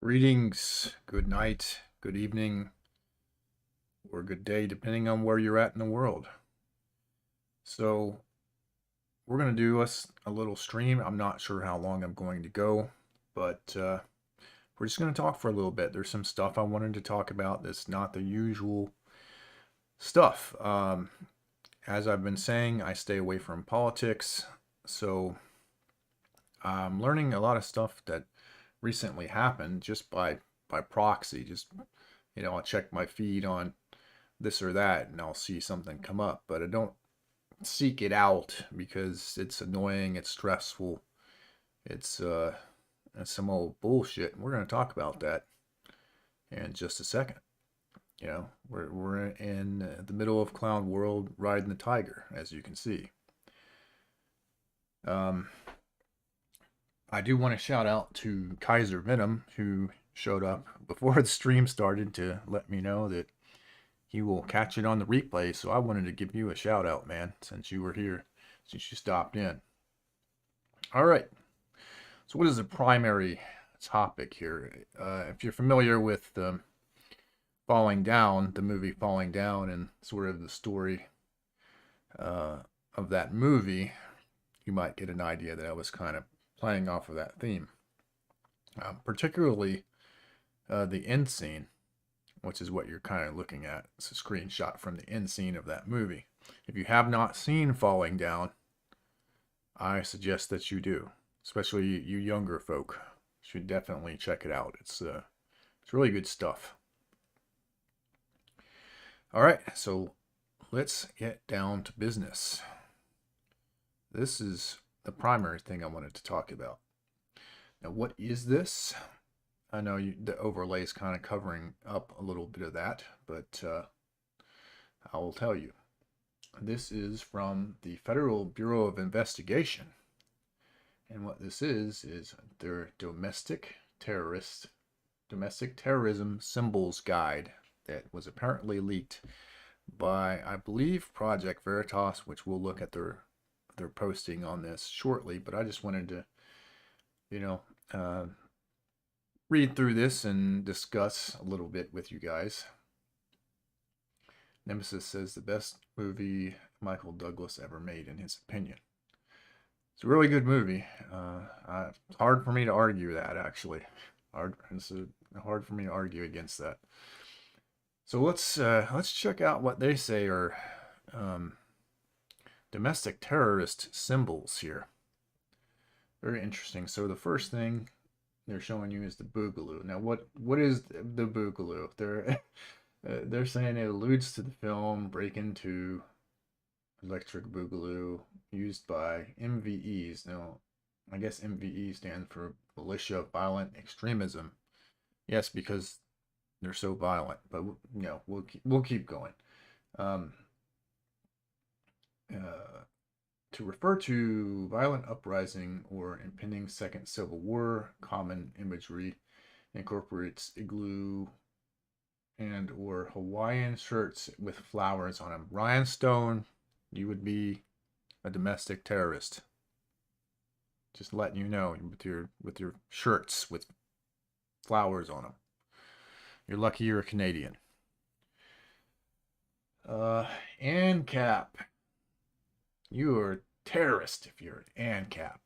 Greetings, good night, good evening, or good day, depending on where you're at in the world. So, we're going to do a little stream. I'm not sure how long I'm going to go, but we're just going to talk for a little bit. There's some stuff I wanted to talk about that's not the usual stuff. As I've been saying, I stay away from politics, so I'm learning a lot of stuff that recently happened just by proxy. Just I'll check my feed on this or that and I'll see something come up, but I don't seek it out because it's annoying, it's stressful, it's it's some old bullshit. And we're going to talk about that in just a second. We're in the middle of clown world riding the tiger, as you can see. Um, I do want to shout out to Kaiser Venom, who showed up before the stream started to let me know that he will catch it on the replay. So I wanted to give you a shout out, man, since you were here, since you stopped in. All right. So, what is the primary topic here? If you're familiar with Falling Down, the movie Falling Down, and sort of the story uh, of that movie, you might get an idea that I was kind of playing off of that theme. Particularly the end scene, which is what you're kind of looking at. It's a screenshot from the end scene of that movie. If you have not seen Falling Down, I suggest that you do, especially you younger folk. Should definitely check it out. It's really good stuff. All right, so let's get down to business. This is the primary thing I wanted to talk about. Now, what is this? I know the overlay is kind of covering up a little bit of that, but I will tell you. This is from the Federal Bureau of Investigation. And what this is their domestic terrorism symbols guide that was apparently leaked by, I believe, Project Veritas, which we'll look at their posting on this shortly. But I just wanted to, you know, uh, read through this and discuss a little bit with you guys. Nemesis says the best movie Michael Douglas ever made, in his opinion. It's a really good movie. It's hard for me to argue that, actually. It's hard for me to argue against that. So let's check out what they say are um, domestic terrorist symbols here. Very interesting. So the first thing they're showing you is the boogaloo. Now, what is the boogaloo? They're saying it alludes to the film Breakin' 2 Electric Boogaloo, used by MVEs. Now, I guess MVE stands for Militia Violent Extremism. Yes, because they're so violent. But we'll keep going. Um, to refer to violent uprising or impending second civil war, common imagery incorporates igloo and or Hawaiian shirts with flowers on them. Rhinestone, you would be a domestic terrorist. Just letting you know, with your shirts with flowers on them. You're lucky you're a Canadian. ANCAP. You are a terrorist if you're an ANCAP.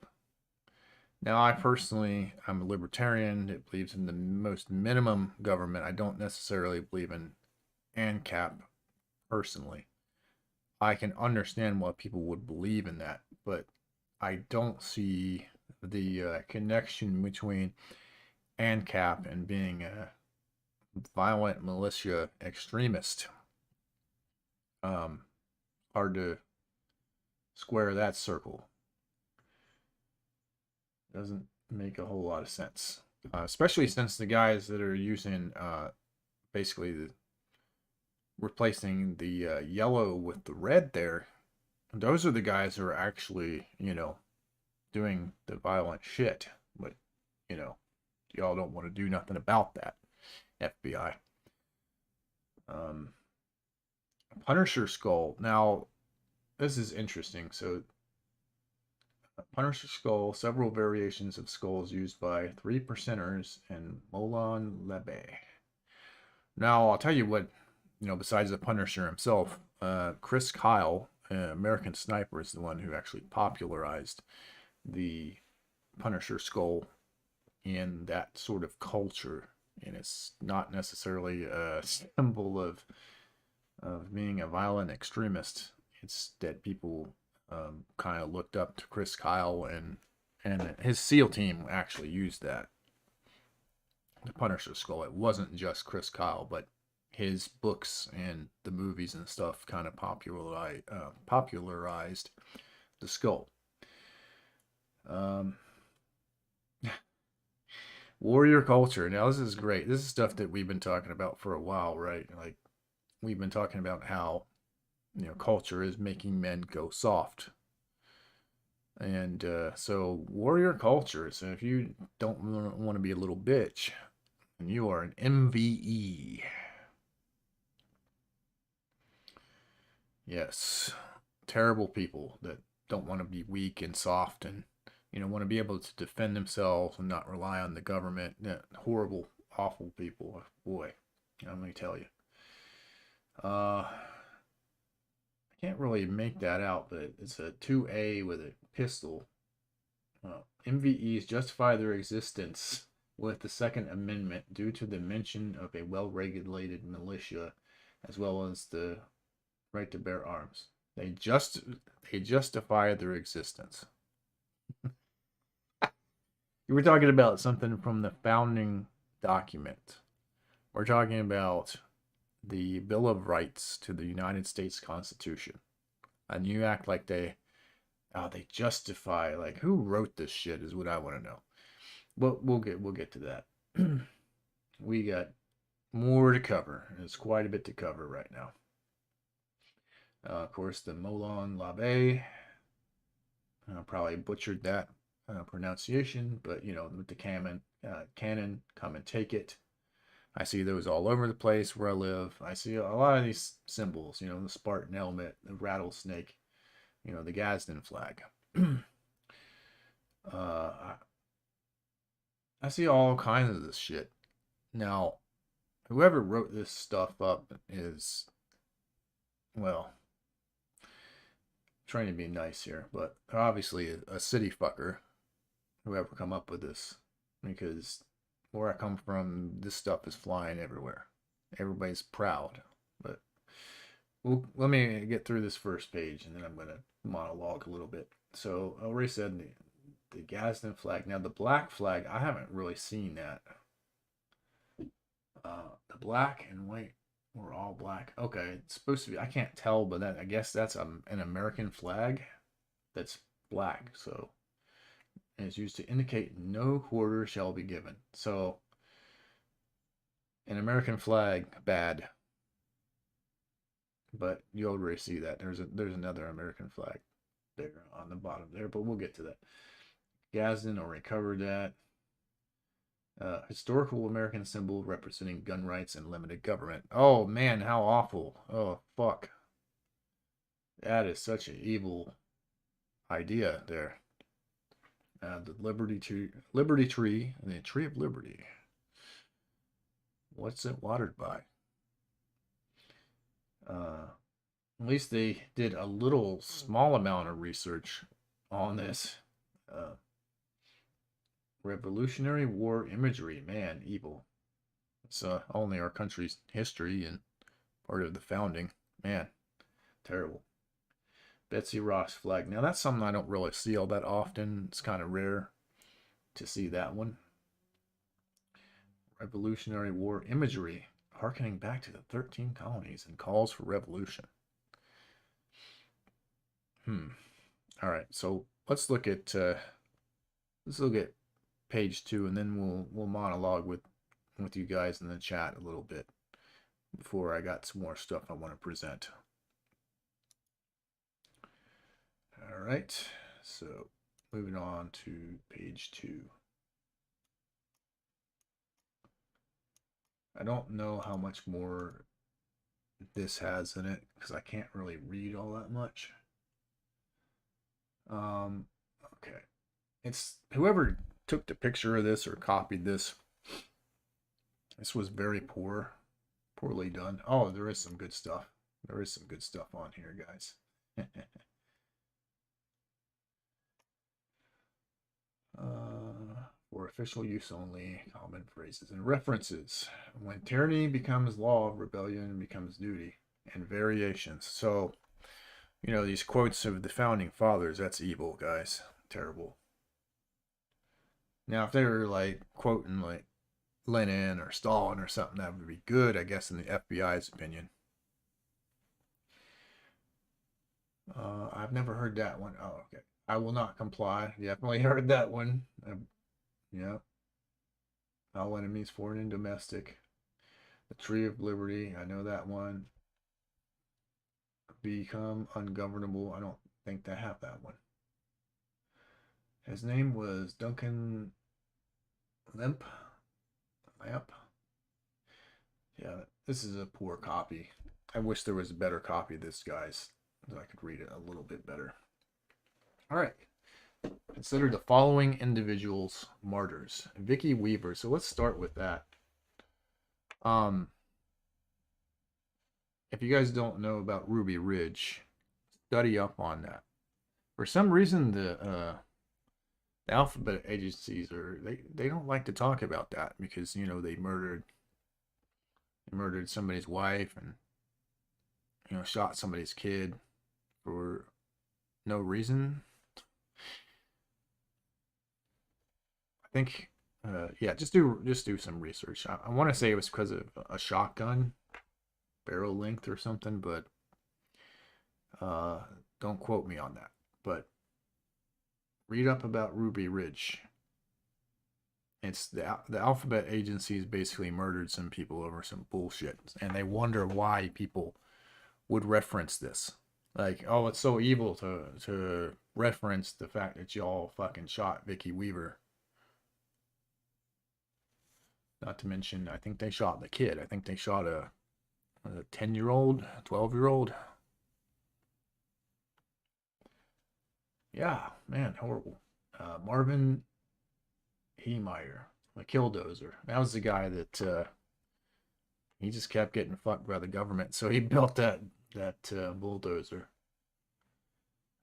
Now, I'm a libertarian that believes in the most minimum government. I don't necessarily believe in ANCAP personally. I can understand why people would believe in that, but I don't see the connection between ANCAP and being a violent militia extremist. Hard to square that circle. Doesn't make a whole lot of sense, especially since the guys that are using basically replacing the yellow with the red there, those are the guys who are actually, doing the violent shit. But, y'all don't want to do nothing about that, FBI. Punisher skull. Now, this is interesting. So, Punisher skull, several variations of skulls used by three percenters and Molon Labe. Now, I'll tell you what, besides the Punisher himself, Chris Kyle, American Sniper, is the one who actually popularized the Punisher skull in that sort of culture. And it's not necessarily a symbol of being a violent extremist. It's that people kind of looked up to Chris Kyle, and his SEAL team actually used that, the Punisher skull. It wasn't just Chris Kyle, but his books and the movies and stuff kind of popularized the skull. Warrior culture. Now, this is great. This is stuff that we've been talking about for a while, right? Like, we've been talking about how, culture is making men go soft. And so, warrior culture. So, if you don't want to be a little bitch, and you are an MVE. Yes, terrible people that don't want to be weak and soft and want to be able to defend themselves and not rely on the government. Yeah, horrible, awful people. Boy, let me tell you. I can't really make that out, but it's a 2A with a pistol. MVEs justify their existence with the Second Amendment due to the mention of a well-regulated militia, as well as the right to bear arms. They justify their existence. You were talking about something from the founding document. We're talking about the Bill of Rights to the United States Constitution. And you act like they justify, like, who wrote this shit is what I want to know. But we'll get to that. We got more to cover. There's quite a bit to cover right now. Of course, the Molon Labe. Probably butchered that pronunciation, but with the cannon, come and take it. I see those all over the place where I live. I see a lot of these symbols, the Spartan helmet, the rattlesnake, the Gadsden flag. I see all kinds of this shit. Now, whoever wrote this stuff up is, well, trying to be nice here, but obviously a city fucker, whoever come up with this, because where I come from, this stuff is flying everywhere. Everybody's proud, but let me get through this first page, and then I'm going to monologue a little bit. So I already said the Gadsden flag. Now the black flag, I haven't really seen that. The black and white were all black. Okay, it's supposed to be. I can't tell, but I guess that's an American flag that's black. So it's used to indicate no quarter shall be given. So an American flag, bad. But you already see that. There's another American flag there on the bottom there, but we'll get to that. Gadsden already covered that. Historical American symbol representing gun rights and limited government. Oh man, how awful. Oh fuck. That is such an evil idea there. The Liberty Tree, and the Tree of Liberty. What's it watered by? At least they did a little small amount of research on this. Revolutionary War imagery, man, evil. It's only our country's history and part of the founding. Man, terrible. Betsy Ross flag. Now that's something I don't really see all that often. It's kind of rare to see that one. Revolutionary War imagery, harkening back to the 13 colonies and calls for revolution. All right, so let's look at page 2, and then we'll monologue with you guys in the chat a little bit before I got some more stuff I want to present. All right, so moving on to page 2. I don't know how much more this has in it because I can't really read all that much. Okay. It's whoever took the picture of this or copied this. This was very poorly done. Oh, there is some good stuff. There is some good stuff on here, guys. For official use only, common phrases and references. When tyranny becomes law, rebellion becomes duty, and variations. So, these quotes of the founding fathers, that's evil, guys. Terrible. Now, if they were like quoting like Lenin or Stalin or something, that would be good, I guess, in the FBI's opinion. I've never heard that one. Oh, okay. I will not comply. Definitely heard that one. Yeah. All enemies, foreign and domestic. The Tree of Liberty. I know that one. Become ungovernable. I don't think they have that one. His name was Duncan Lamp. Yeah, this is a poor copy. I wish there was a better copy of this, guys, so I could read it a little bit better. All right. Consider the following individuals martyrs. Vicki Weaver. So let's start with that. If you guys don't know about Ruby Ridge, study up on that. For some reason, the alphabet agencies they don't like to talk about that because they murdered somebody's wife and shot somebody's kid for no reason. I think yeah, just do some research. I want to say it was because of a shotgun barrel length or something, but don't quote me on that. But read up about Ruby Ridge. It's the alphabet agencies basically murdered some people over some bullshit, and they wonder why people would reference this. Like, oh, it's so evil to reference the fact that y'all fucking shot Vicki Weaver. Not to mention, I think they shot the kid. I think they shot a 10-year-old, 12-year-old. Yeah, man, horrible. Marvin Heemeyer, the Killdozer. That was the guy that he just kept getting fucked by the government, so he built that bulldozer.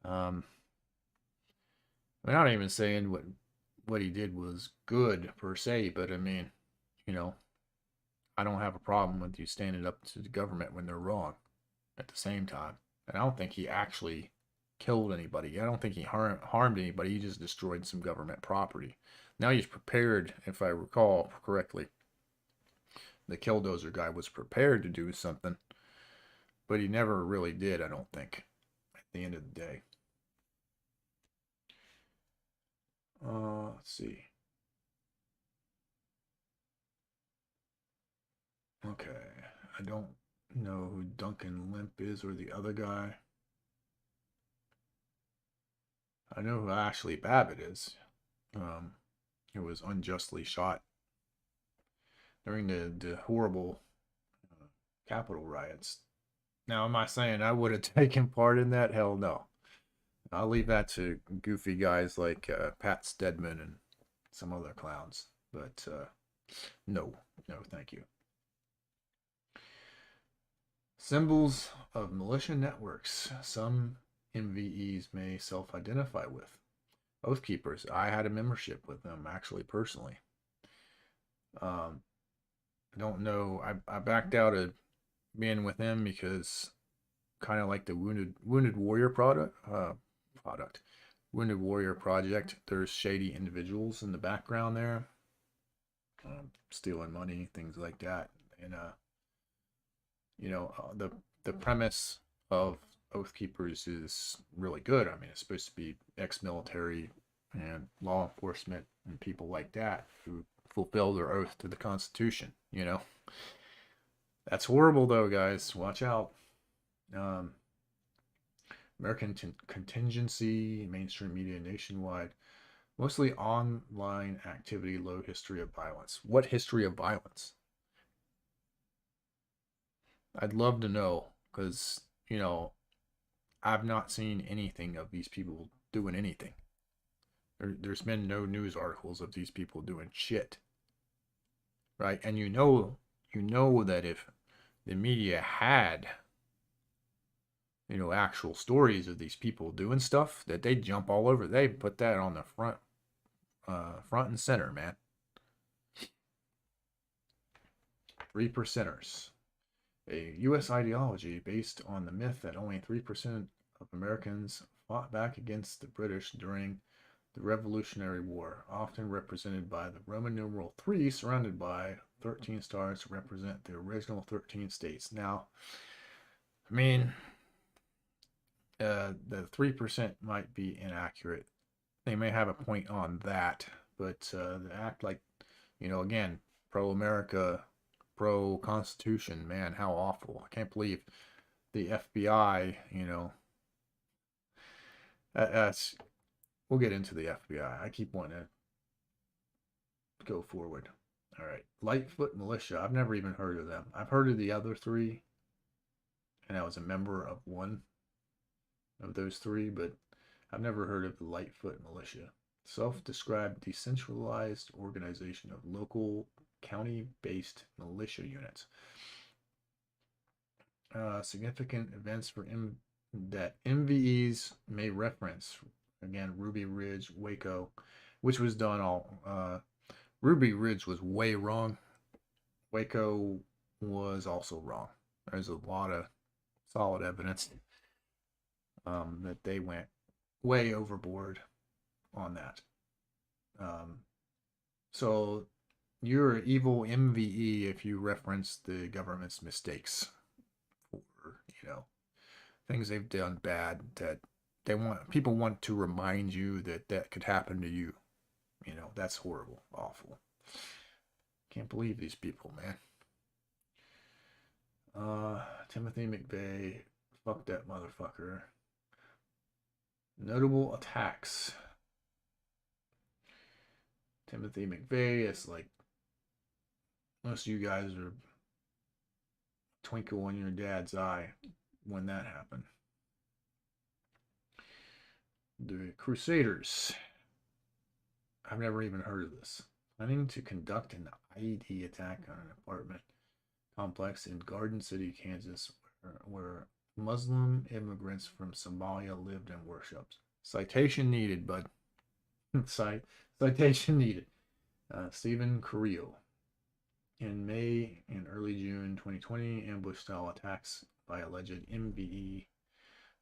I'm not even saying what he did was good per se, but I mean, you know, I don't have a problem with you standing up to the government when they're wrong at the same time. And I don't think he actually killed anybody. I don't think he harmed anybody. He just destroyed some government property. Now he's prepared, if I recall correctly. The Killdozer guy was prepared to do something, but he never really did, I don't think, at the end of the day. Let's see. Okay, I don't know who Duncan Limp is or the other guy. I know who Ashley Babbitt is. Who was unjustly shot during the horrible Capitol riots. Now, am I saying I would have taken part in that? Hell no. I'll leave that to goofy guys like Pat Stedman and some other clowns. But no, thank you. Symbols of militia networks. Some MVEs may self-identify with. Oath Keepers. I had a membership with them, actually, personally. I don't know. I backed out of being with them because kind of like the Wounded Warrior Wounded Warrior Project. There's shady individuals in the background there, stealing money, things like that, and the premise of Oath Keepers is really good. I mean, it's supposed to be ex-military and law enforcement and people like that who fulfill their oath to the Constitution. That's horrible, though, guys. Watch out. American contingency, mainstream media nationwide, mostly online activity, low history of violence. What history of violence? I'd love to know because, I've not seen anything of these people doing anything. There's been no news articles of these people doing shit, right? And you know that if the media had, actual stories of these people doing stuff, that they jump all over. They put that on the front and center, man. 3%ers. A U.S. ideology based on the myth that only 3% of Americans fought back against the British during the Revolutionary War, often represented by the Roman numeral 3, surrounded by 13 stars to represent the original 13 states. Now, I mean, the 3% might be inaccurate. They may have a point on that, but to act like, again, pro-America, pro-Constitution, man, how awful. I can't believe the FBI, that's, we'll get into the FBI. I keep wanting to go forward. All right. Lightfoot Militia. I've never even heard of them. I've heard of the other three, and I was a member of one of those three, but I've never heard of the Lightfoot Militia. Self-described decentralized organization of local county-based militia units. Significant events that MVEs may reference. Again, Ruby Ridge, Waco, which was done all. Ruby Ridge was way wrong. Waco was also wrong. There's a lot of solid evidence that they went way overboard on that. So you're an evil MVE if you reference the government's mistakes for, things they've done bad, that people want to remind you that that could happen to you. That's horrible, awful. Can't believe these people, man. Timothy McVeigh, fuck that motherfucker. Notable attacks. Timothy McVeigh, it's like most of you guys are twinkle in your dad's eye when that happened. The Crusaders. I've never even heard of this. Planning to conduct an IED attack on an apartment complex in Garden City, Kansas, where Muslim immigrants from Somalia lived and worshipped. Citation needed, bud. Citation needed. Stephen Carrillo. In May and early June 2020, ambush-style attacks by alleged MVE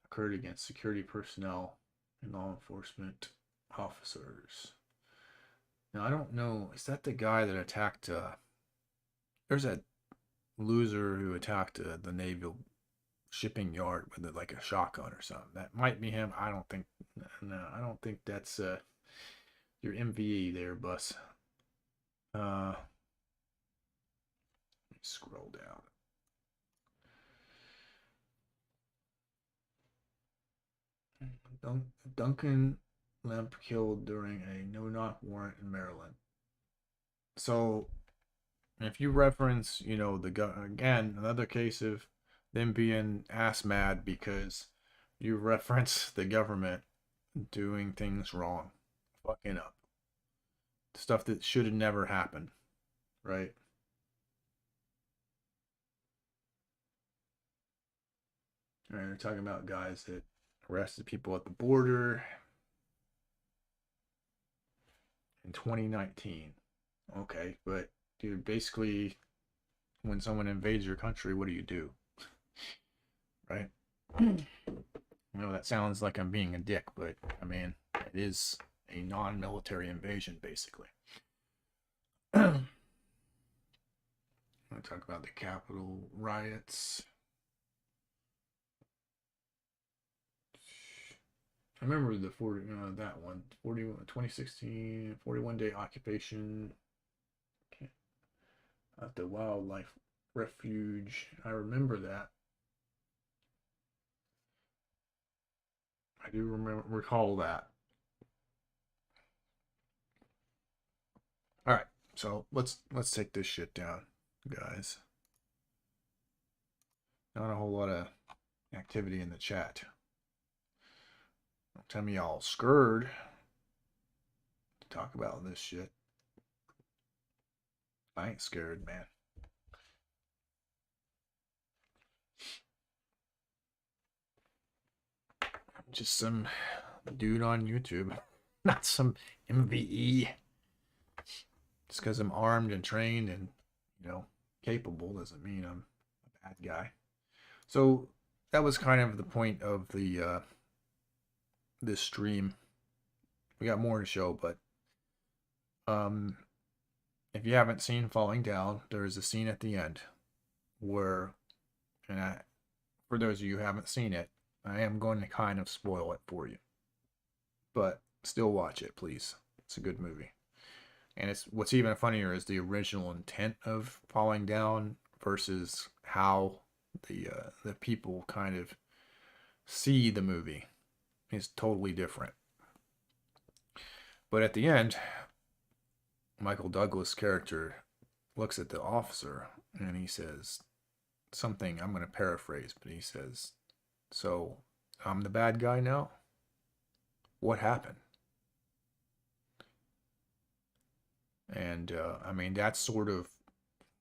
occurred against security personnel and law enforcement officers. Now, I don't know. Is that the guy that attacked? There's that loser who attacked the naval shipping yard with like a shotgun or something. That might be him. I don't think. No, I don't think that's your MVE there, Bus. Let me scroll down. Duncan Lemp killed during a no-knock warrant in Maryland. So, if you reference, again, another case of them being ass mad because you reference the government doing things wrong, fucking up, stuff that should have never happened, right? All right, they're talking about guys that arrested people at the border in 2019. Okay, but dude, basically, when someone invades your country, what do? Right? That sounds like I'm being a dick, but I mean, it is a non-military invasion, basically. I talk about the Capitol riots. I remember the 40, that one, 2016, 41-day occupation at the wildlife refuge. I remember that. I do recall that. All right, so let's take this shit down, guys. Not a whole lot of activity in the chat. Don't tell me y'all scared. to talk about this shit. I ain't scared, man. I'm just some dude on YouTube, not some MVE. Just because I'm armed and trained and, capable doesn't mean I'm a bad guy. So that was kind of the point of the this stream. We got more to show, but if you haven't seen Falling Down, there is a scene at the end where, for those of you who haven't seen it, I am going to kind of spoil it for you, but still watch it, please. It's a good movie. And it's what's even funnier is the original intent of Falling Down versus how the people kind of see the movie is totally different. But at the end, Michael Douglas' character looks at the officer and he says something, I'm going to paraphrase, but he says, "So I'm the bad guy now? What happened?" And I mean, that's sort of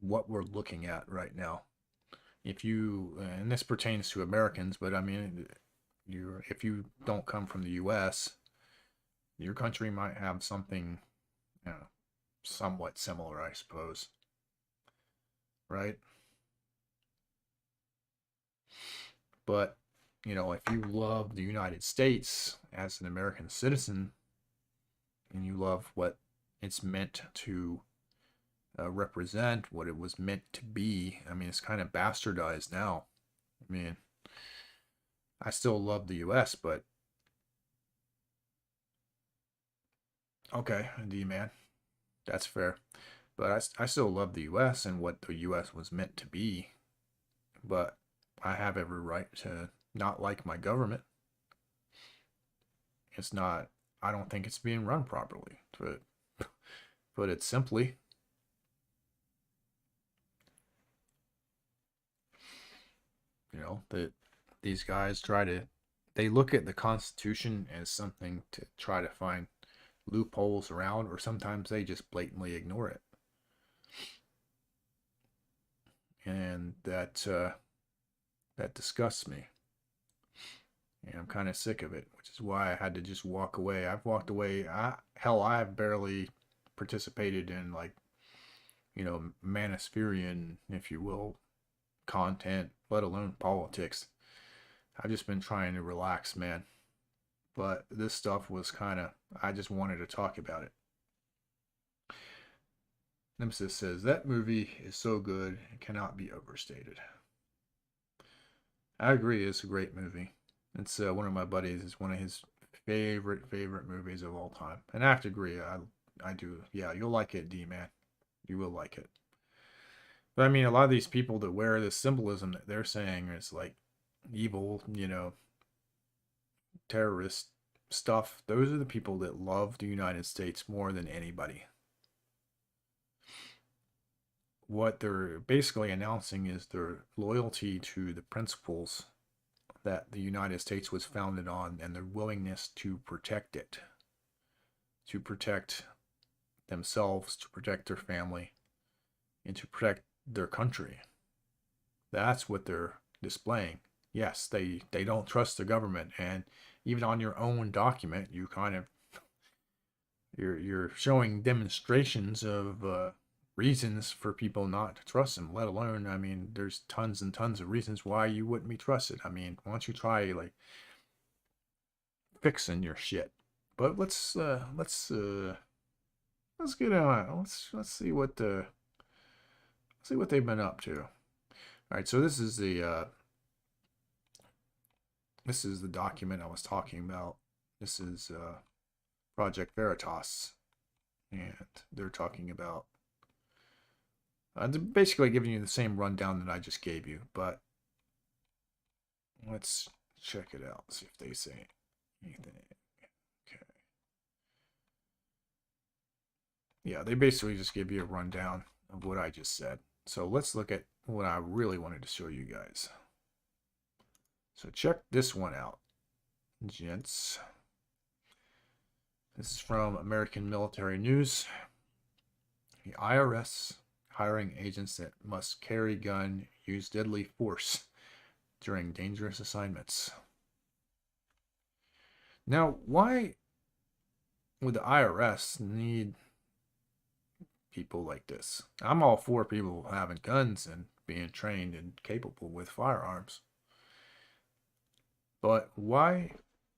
what we're looking at right now. If you, and this pertains to Americans, but I mean, if you don't come from the U.S., your country might have something, somewhat similar, I suppose. Right? But, if you love the United States as an American citizen, and you love what it's meant to represent, what it was meant to be, I mean, it's kind of bastardized now. I mean, I still love the U.S., but okay, D-man, that's fair. But I still love the U.S. and what the U.S. was meant to be. But I have every right to not like my government. It's not, I don't think it's being run properly, to put it simply. That these guys they look at the Constitution as something to try to find loopholes around, or sometimes they just blatantly ignore it. And that disgusts me. And I'm kind of sick of it, which is why I had to just walk away. I've walked away. I've barely participated in, like, Manospherian, if you will, content, let alone politics. I've just been trying to relax, man. But this stuff was I just wanted to talk about it. Nemesis says, that movie is so good, it cannot be overstated. I agree, it's a great movie. It's one of my buddies, it's one of his favorite movies of all time. And I have to agree, I do. Yeah, you'll like it, D-man. You will like it. But I mean, a lot of these people that wear this symbolism that they're saying is like evil, terrorist stuff, those are the people that love the United States more than anybody. What they're basically announcing is their loyalty to the principles that the United States was founded on and their willingness to protect it, to protect themselves, to protect their family, and to protect their country. That's what they're displaying. Yes, they don't trust the government, and even on your own document, you kind of you're showing demonstrations of reasons for people not to trust them. Let alone, I mean, there's tons and tons of reasons why you wouldn't be trusted. I mean, why don't you try like fixing your shit? But let's get on. Let's see what they've been up to. All right, so this is the document I was talking about. This is Project Veritas, and they're talking about they're basically giving you the same rundown that I just gave you, but let's check it out, see if they say anything. Okay. Yeah, they basically just give you a rundown of what I just said. So let's look at what I really wanted to show you guys. So check this one out, gents. This is from American Military News. The IRS hiring agents that must carry gun, use deadly force during dangerous assignments. Now, why would the IRS need people like this? I'm all for people having guns and being trained and capable with firearms. But why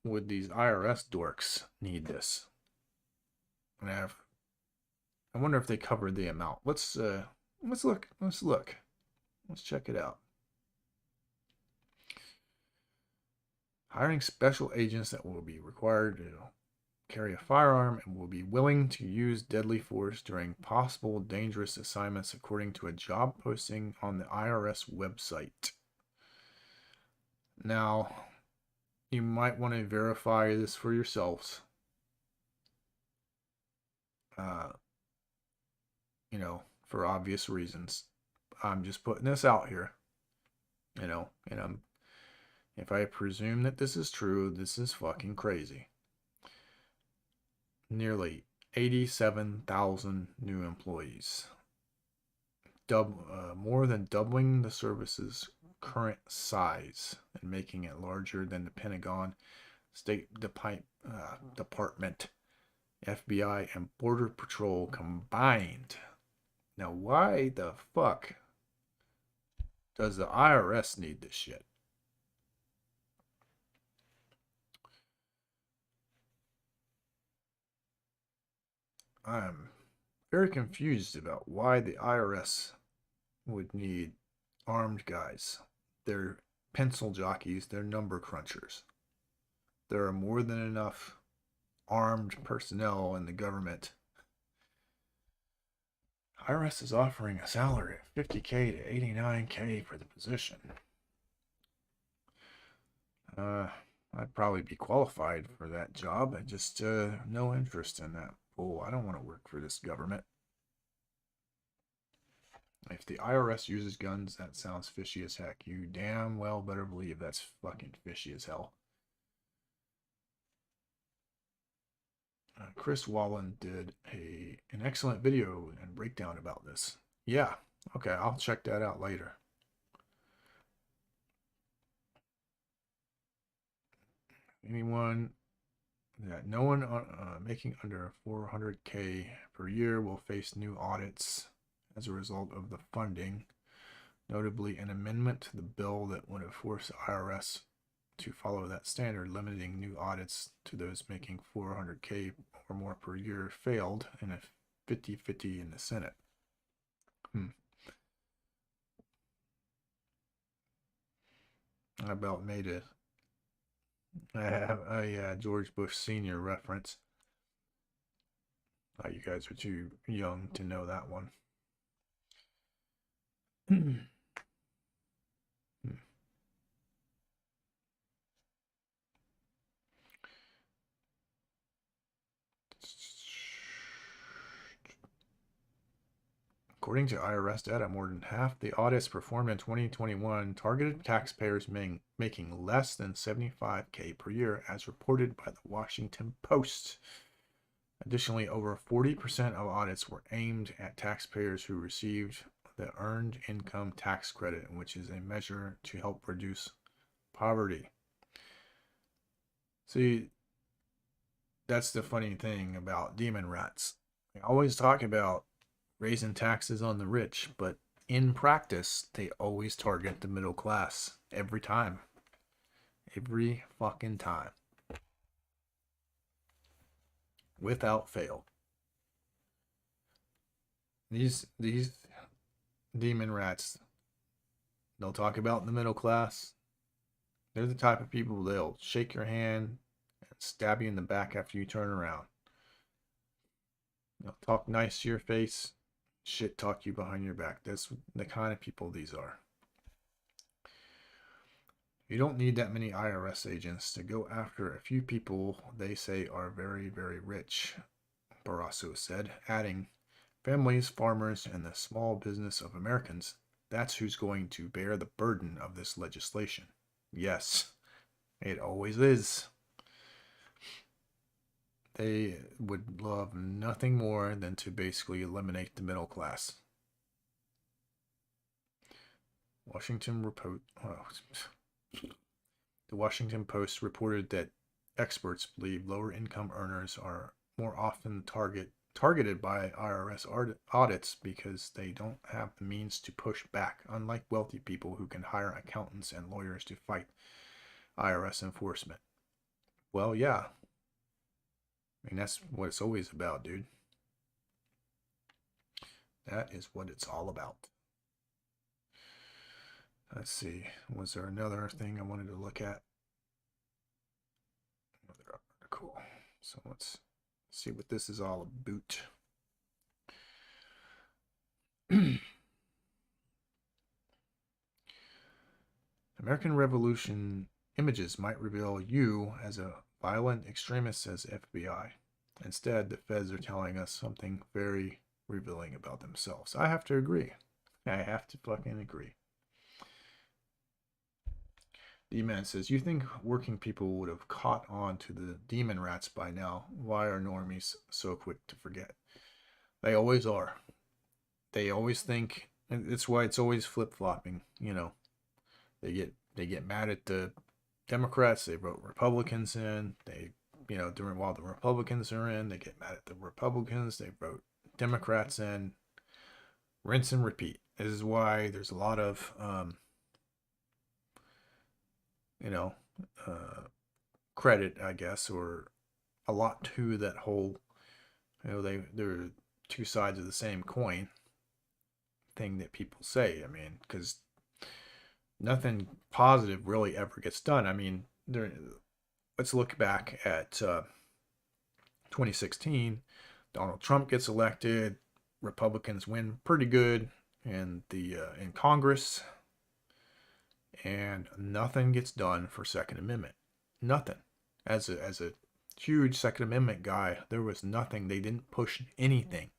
would these IRS dorks need this? And I wonder if they covered the amount. Let's look. Let's check it out. Hiring special agents that will be required to carry a firearm and will be willing to use deadly force during possible dangerous assignments, according to a job posting on the IRS website. Now, you might want to verify this for yourselves. For obvious reasons. I'm just putting this out here, and if I presume that this is true, this is fucking crazy. Nearly 87,000 new employees. More than doubling the service's current size and making it larger than the Pentagon, State Department, FBI, and Border Patrol combined. Now, why the fuck does the IRS need this shit? I'm very confused about why the IRS would need armed guys. They're pencil jockeys, they're number crunchers. There are more than enough armed personnel in the government. IRS is offering a salary of $50K to $89K for the position. I'd probably be qualified for that job. I just no interest in that. Oh, I don't want to work for this government. If the IRS uses guns, that sounds fishy as heck. You damn well better believe that's fucking fishy as hell. Chris Wallen did an excellent video and breakdown about this. Yeah, okay, I'll check that out later. No one making under $400K per year will face new audits as a result of the funding. Notably, an amendment to the bill that would have forced the IRS to follow that standard, limiting new audits to those making $400K or more per year, failed in a 50-50 in the Senate. I about made a George Bush Sr. reference. You guys are too young to know that one. According to IRS data, more than half the audits performed in 2021 targeted taxpayers making less than $75K per year, as reported by the Washington Post. Additionally, over 40% of audits were aimed at taxpayers who received the Earned Income Tax Credit, which is a measure to help reduce poverty. See, that's the funny thing about demon rats. They always talk about raising taxes on the rich, but in practice, they always target the middle class every time. Every fucking time. Without fail. These demon rats, they'll talk about the middle class. They're the type of people they'll shake your hand and stab you in the back after you turn around. They'll talk nice to your face, shit talk you behind your back. That's the kind of people these are. You don't need that many IRS agents to go after a few people they say are very, very rich, Barrasso said, adding, families, farmers, and the small business of Americans, that's who's going to bear the burden of this legislation. Yes, it always is. they would love nothing more than to basically eliminate the middle class. The Washington Post reported that experts believe lower income earners are more often targeted by IRS audits because they don't have the means to push back, unlike wealthy people who can hire accountants and lawyers to fight IRS enforcement. Well, yeah. I mean, that's what it's always about, dude. That is what it's all about. Let's see. Was there another thing I wanted to look at? Another article. So let's see what this is all about. American Revolution images might reveal you as a violent extremist, says FBI. Instead, the feds are telling us something very revealing about themselves. I have to agree. I have to fucking agree. D-Man says, you think working people would have caught on to the demon rats by now? Why are normies so quick to forget? They always are. They always think, and it's why it's always flip-flopping, you know. They get mad at the Democrats, they vote Republicans in. They, you know, while the Republicans are in, they get mad at the Republicans, they vote Democrats in. Rinse and repeat. This is why there's a lot of credit, I guess, or a lot to that whole, they're two sides of the same coin thing that people say. I mean, because nothing positive really ever gets done. I mean, let's look back at 2016. Donald Trump gets elected. Republicans win pretty good in Congress, and nothing gets done for Second Amendment. Nothing. As a huge Second Amendment guy, there was nothing. They didn't push anything,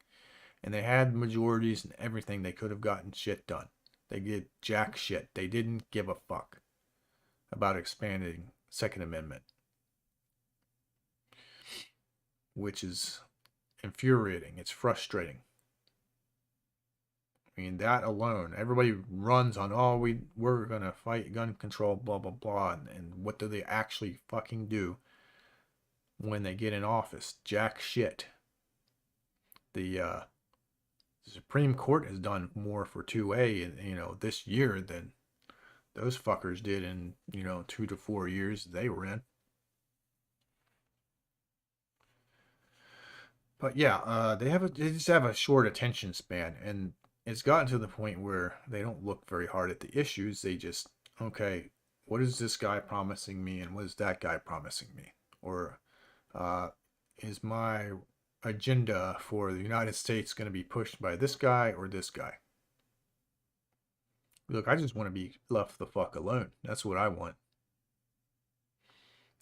and they had majorities and everything. They could have gotten shit done. They did jack shit. They didn't give a fuck about expanding Second Amendment, which is infuriating. It's frustrating. I mean, that alone, everybody runs on, we're going to fight gun control, blah, blah, blah. And what do they actually fucking do when they get in office? Jack shit. The Supreme Court has done more for 2A, this year than those fuckers did in, 2 to 4 years they were in. But yeah, they just have a short attention span, and it's gotten to the point where they don't look very hard at the issues. They just, okay, what is this guy promising me, and what is that guy promising me? Or is my agenda for the United States going to be pushed by this guy or this guy? Look, I just want to be left the fuck alone. That's what I want.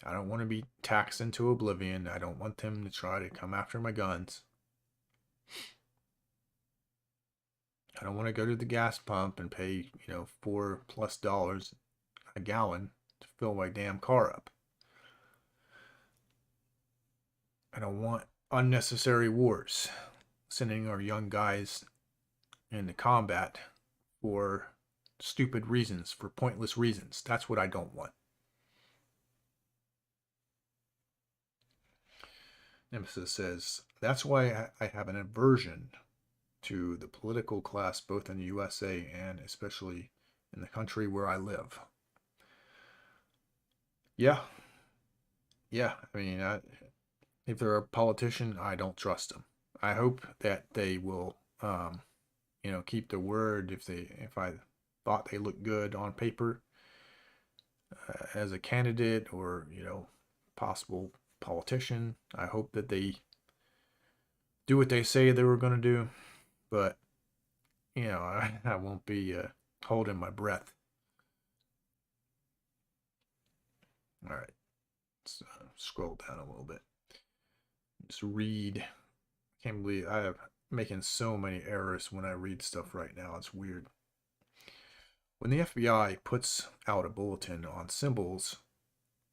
I don't want to be taxed into oblivion. I don't want them to try to come after my guns. I don't want to go to the gas pump and pay, $4+ a gallon to fill my damn car up. I don't want unnecessary wars, sending our young guys into combat for stupid reasons, for pointless reasons. That's what I don't want. Nemesis says, that's why I have an aversion to the political class, both in the USA and especially in the country where I live. Yeah. I mean, if they're a politician, I don't trust them. I hope that they will, keep their word. If I thought they looked good on paper as a candidate or, possible politician, I hope that they do what they say they were going to do. But, I won't be holding my breath. All right. Let's scroll down a little bit. Just read. Can't believe I'm making so many errors when I read stuff right now. It's weird. When the FBI puts out a bulletin on symbols,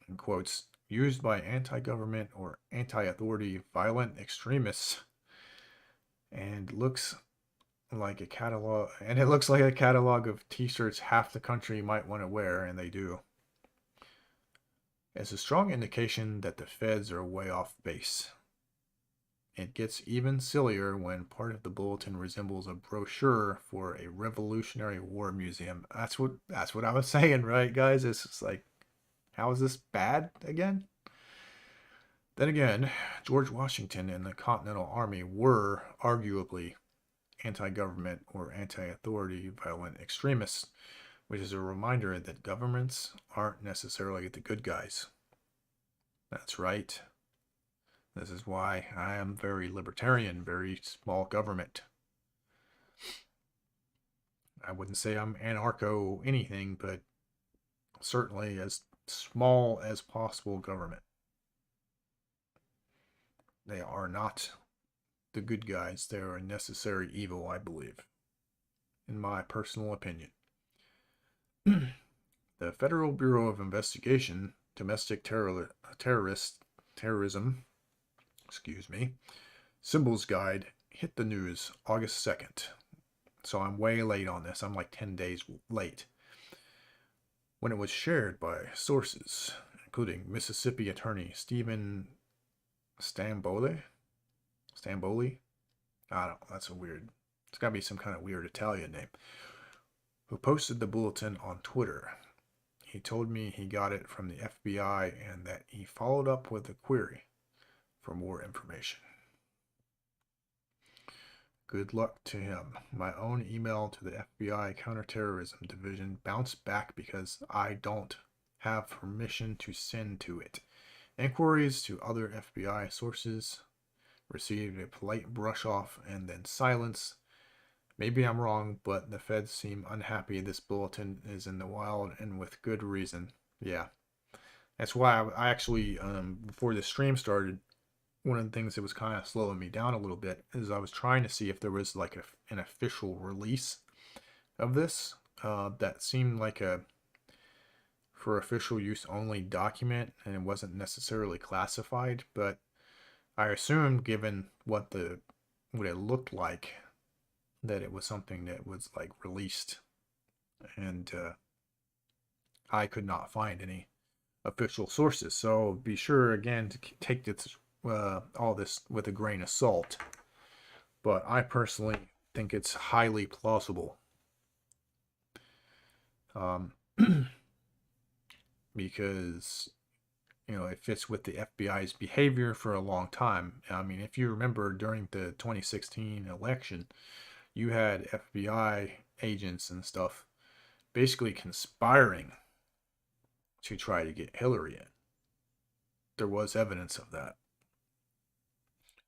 in quotes, used by anti-government or anti-authority violent extremists, and looks like a catalog, and it looks like a catalog of t-shirts half the country might want to wear, and they do. It's a strong indication that the feds are way off base. It gets even sillier when part of the bulletin resembles a brochure for a Revolutionary War museum. That's what I was saying, right, guys? It's just like, how is this bad again? Then again, George Washington and the Continental Army were arguably anti-government or anti-authority violent extremists, which is a reminder that governments aren't necessarily the good guys. That's right. This is why I am very libertarian, very small government. I wouldn't say I'm anarcho anything, but certainly as small as possible government. They are not the good guys. They are a necessary evil, I believe, in my personal opinion. The Federal Bureau of Investigation, Domestic Terrorism, Symbols Guide hit the news August 2nd. So I'm way late on this. I'm like 10 days late. When it was shared by sources, including Mississippi Attorney Stephen Stamboli? I don't know. That's a weird. It's got to be some kind of weird Italian name. Who posted the bulletin on Twitter. He told me he got it from the FBI and that he followed up with a query for more information. Good luck to him. My own email to the FBI Counterterrorism Division bounced back because I don't have permission to send to it. Inquiries to other FBI sources received a polite brush off and then silence. Maybe I'm wrong, but the feds seem unhappy this bulletin is in the wild, and with good reason. Yeah. That's why I actually, before the stream started, one of the things that was kind of slowing me down a little bit is I was trying to see if there was like an official release of this that seemed like a for official use only document, and it wasn't necessarily classified, but I assumed given what it looked like that it was something that was like released, and I could not find any official sources. So be sure again to take this all this with a grain of salt. But I personally think it's highly plausible. Because it fits with the FBI's behavior for a long time. I mean, if you remember during the 2016 election, you had FBI agents and stuff basically conspiring to try to get Hillary in. There was evidence of that.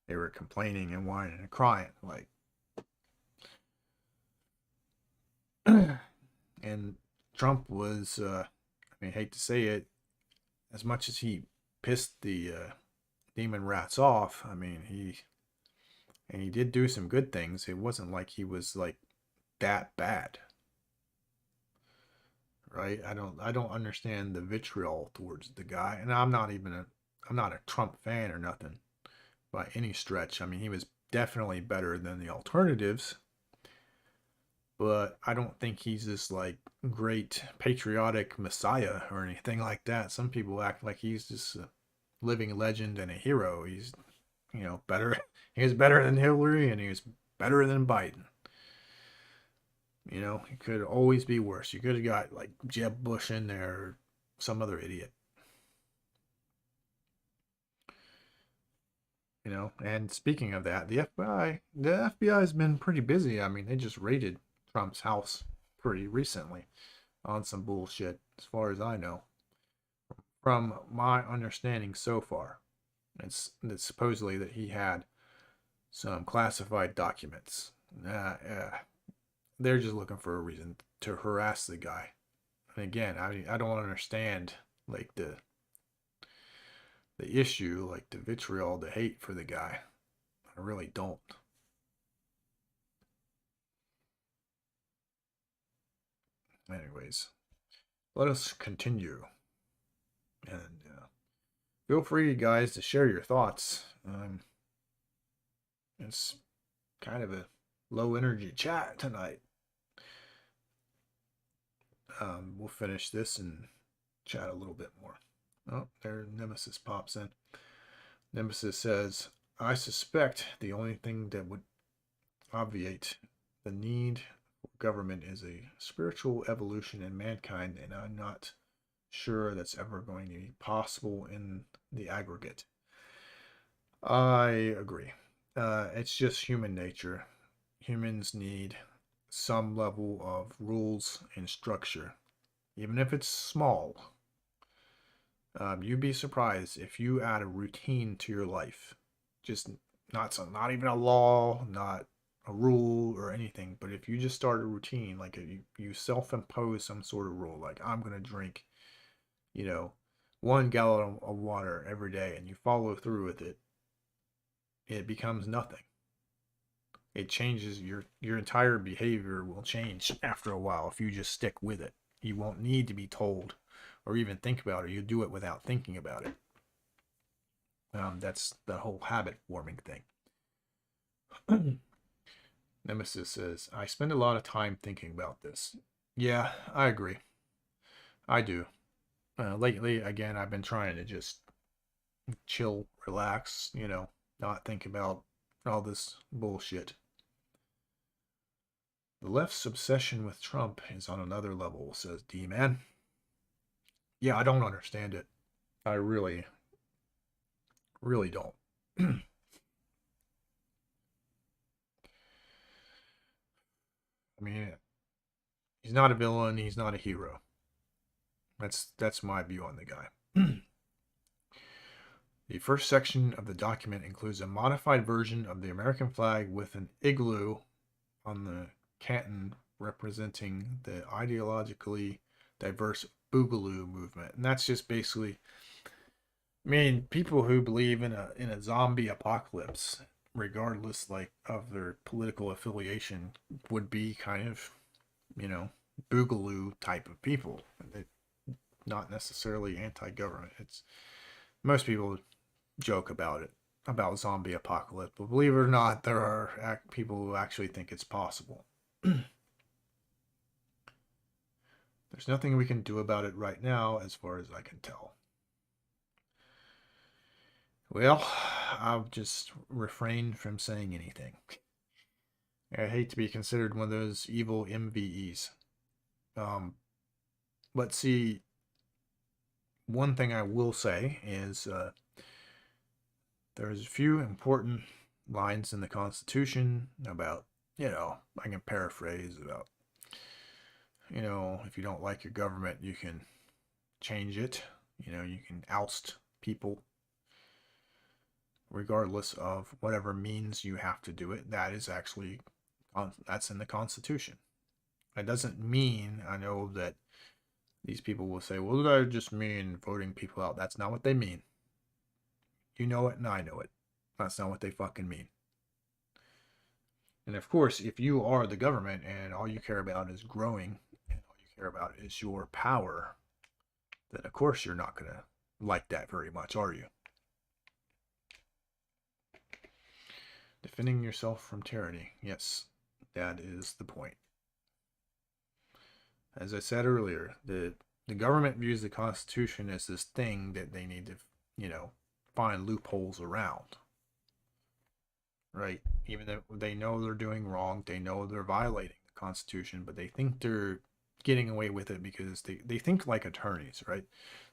They were complaining and whining and crying, like. And Trump was, I mean, I hate to say it, as much as he pissed the demon rats off, I mean, he did do some good things. It wasn't like he was like that bad. Right? I don't understand the vitriol towards the guy. And I'm not a Trump fan or nothing by any stretch. I mean, he was definitely better than the alternatives. But I don't think he's this like great patriotic messiah or anything like that. Some people act like he's just a living legend and a hero. He's better. He was better than Hillary, and he was better than Biden. It could always be worse. You could have got like Jeb Bush in there or some other idiot. And speaking of that, the FBI has been pretty busy. I mean, they just raided Trump's house pretty recently on some bullshit, as far as I know. From my understanding so far, it's supposedly that he had some classified documents. They're just looking for a reason to harass the guy. And again, I don't understand like the issue, like the vitriol, the hate for the guy. I really don't. Anyways, let us continue. And Feel free, guys, to share your thoughts. It's kind of a low energy chat tonight. We'll finish this and chat a little bit more. Oh, there Nemesis pops in. Nemesis says, I suspect the only thing that would obviate the need for government is a spiritual evolution in mankind, and I'm not sure that's ever going to be possible in the aggregate. I agree. It's just human nature. Humans need some level of rules and structure, even if it's small. You'd be surprised if you add a routine to your life. Just not even a law, not a rule or anything, but if you just start a routine, like you self-impose some sort of rule, like I'm gonna drink, you know, 1 gallon of water every day, and you follow through with it, it becomes nothing. It changes your entire behavior will change after a while if you just stick with it. You won't need to be told or even think about it. You do it without thinking about it. That's the whole habit forming thing. Nemesis says, I spend a lot of time thinking about this. Yeah, I agree. I do. Lately, again, I've been trying to just chill, relax, not think about all this bullshit. The left's obsession with Trump is on another level, says D-Man. Yeah, I don't understand it. I really, really don't. I mean, he's not a villain, he's not a hero. That's my view on the guy. The first section of the document includes a modified version of the American flag with an igloo on the canton representing the ideologically diverse Boogaloo movement. And that's just basically, I mean, people who believe in a zombie apocalypse, regardless like of their political affiliation, would be kind of, Boogaloo type of people. They're not necessarily anti-government. It's most people joke about it, about zombie apocalypse, but believe it or not, there are people who actually think it's possible. There's nothing we can do about it right now, as far as I can tell. Well, I'll just refrain from saying anything. I hate to be considered one of those evil MVEs. But see, one thing I will say is there's a few important lines in the Constitution about, I can paraphrase about, if you don't like your government, you can change it. You can oust people regardless of whatever means you have to do it. That is actually, that's in the Constitution. That doesn't mean, I know that these people will say, well, that just mean voting people out. That's not what they mean. You know it and I know it. That's not what they fucking mean. And of course, if you are the government and all you care about is growing and all you care about is your power, then of course you're not going to like that very much, are you? Defending yourself from tyranny. Yes, that is the point. As I said earlier, the government views the Constitution as this thing that they need to, find loopholes around. Right? Even though they know they're doing wrong, they know they're violating the Constitution, but they think they're getting away with it because they think like attorneys, right?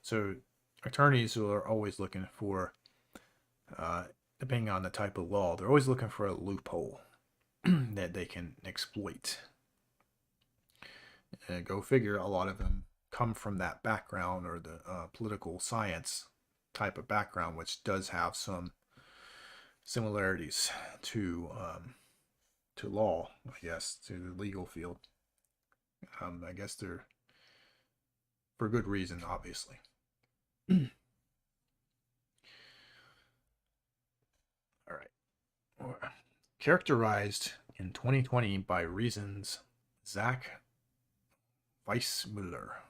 So attorneys are always looking for, depending on the type of law, they're always looking for a loophole that they can exploit. And go figure, a lot of them come from that background or the political science type of background, which does have some similarities to law, I guess, to the legal field. I guess they're for good reason, obviously. All right. Characterized in 2020 by Reason's Zach Weissmuller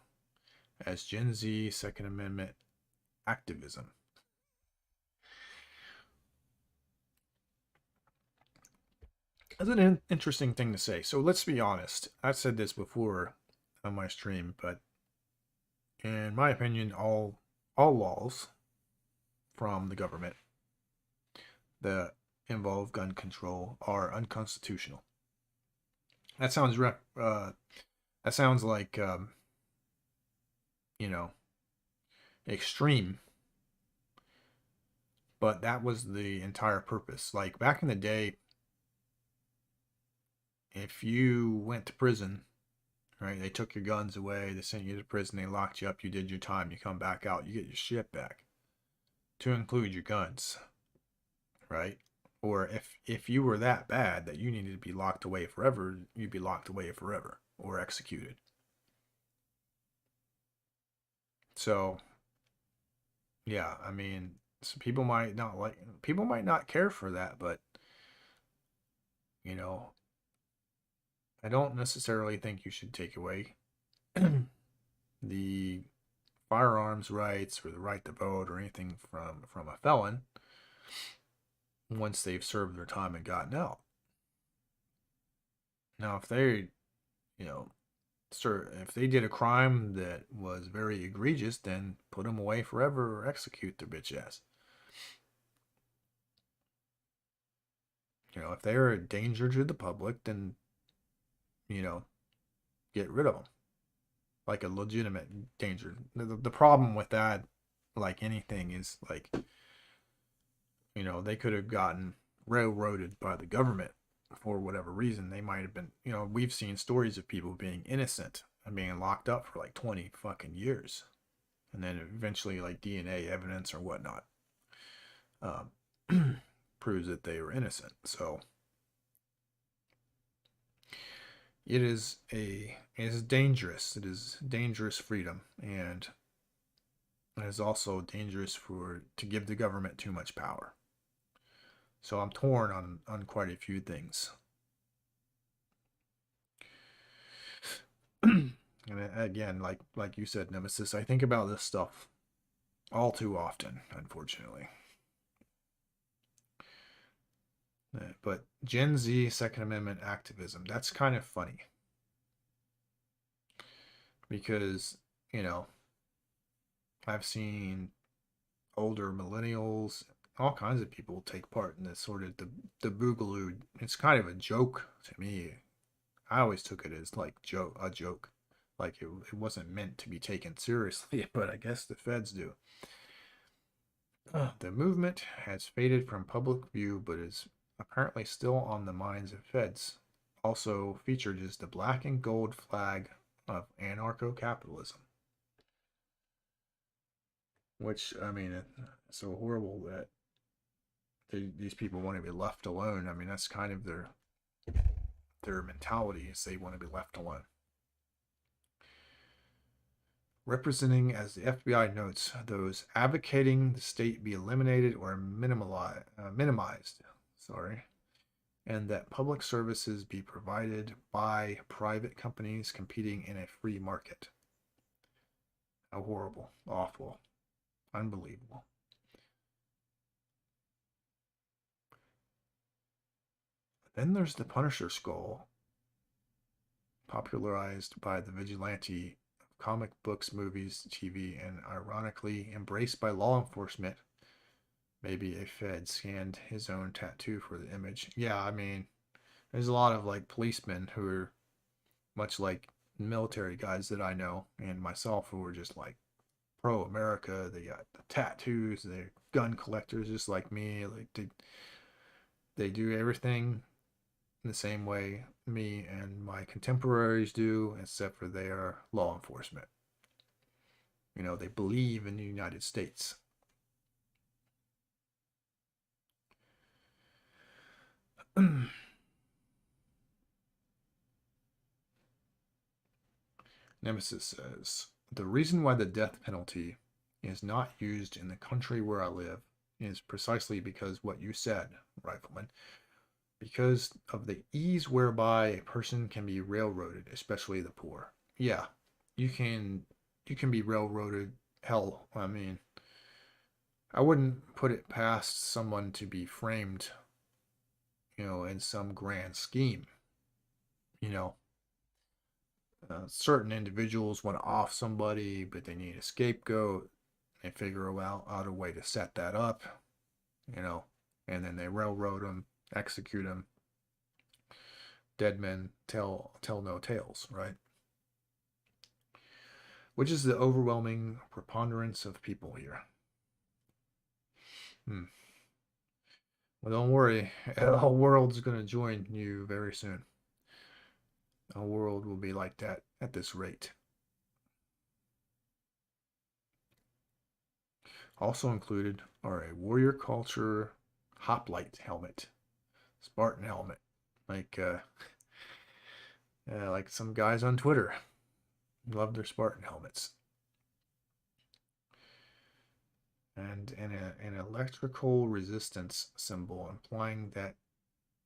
as Gen Z Second Amendment activism. That's an interesting thing to say. So let's be honest. I've said this before on my stream, but in my opinion, all laws from the government that involve gun control are unconstitutional. That sounds that sounds like you know, extreme, but that was the entire purpose. Like back in the day, if you went to prison, right, they took your guns away, they sent you to prison, they locked you up, you did your time, you come back out, you get your shit back, to include your guns, right? Or if you were that bad that you needed to be locked away forever, you'd be locked away forever or executed. So yeah, I mean, some people might not care for that, but you know, I don't necessarily think you should take away the firearms rights or the right to vote or anything from a felon once they've served their time and gotten out. Now, if they, you know, sir, if they did a crime that was very egregious, then put them away forever or execute their bitch ass. You know, if they're a danger to the public, then, you know, get rid of them. Like a legitimate danger. The problem with that, like anything, is like, you know, they could have gotten railroaded by the government for whatever reason. They might have been, you know, we've seen stories of people being innocent and being locked up for like 20 fucking years. And then eventually, like DNA evidence or whatnot proves that they were innocent. So it is dangerous. It is dangerous freedom, and it is also dangerous to give the government too much power. So I'm torn on quite a few things. And again, like you said, Nemesis, I think about this stuff all too often, unfortunately. But Gen Z Second Amendment activism, that's kind of funny. Because, you know, I've seen older millennials, all kinds of people take part in this sort of the boogaloo. It's kind of a joke to me. I always took it as like a joke. Like it wasn't meant to be taken seriously, but I guess the feds do. The movement has faded from public view, but is apparently still on the minds of feds. Also featured is the black and gold flag of anarcho-capitalism. Which, I mean, it's so horrible that these people want to be left alone. I mean, that's kind of their mentality, is they want to be left alone. Representing, as the FBI notes, those advocating the state be eliminated or minimized, and that public services be provided by private companies competing in a free market. How horrible, awful, unbelievable. Then there's the Punisher skull, popularized by the vigilante of comic books, movies, TV, and ironically embraced by law enforcement. Maybe a Fed scanned his own tattoo for the image. Yeah, I mean, there's a lot of like policemen who are much like military guys that I know and myself who are just like pro America. They got the tattoos, they're gun collectors just like me. Like they do everything in the same way me and my contemporaries do, except for they are law enforcement. You know, they believe in the United States. Nemesis says, the reason why the death penalty is not used in the country where I live is precisely because what you said, Rifleman, because of the ease whereby a person can be railroaded, especially the poor. Yeah, you can be railroaded. Hell, I mean, I wouldn't put it past someone to be framed, in some grand scheme. You know, certain individuals want to off somebody, but they need a scapegoat. They figure out a way to set that up, and then they railroad them, execute them. Dead men tell no tales, right? Which is the overwhelming preponderance of people here. Well, don't worry, the whole world's going to join you very soon. The whole world will be like that at this rate. Also included are a warrior culture hoplite helmet, Spartan helmet, like some guys on Twitter love their Spartan helmets, and an electrical resistance symbol, implying that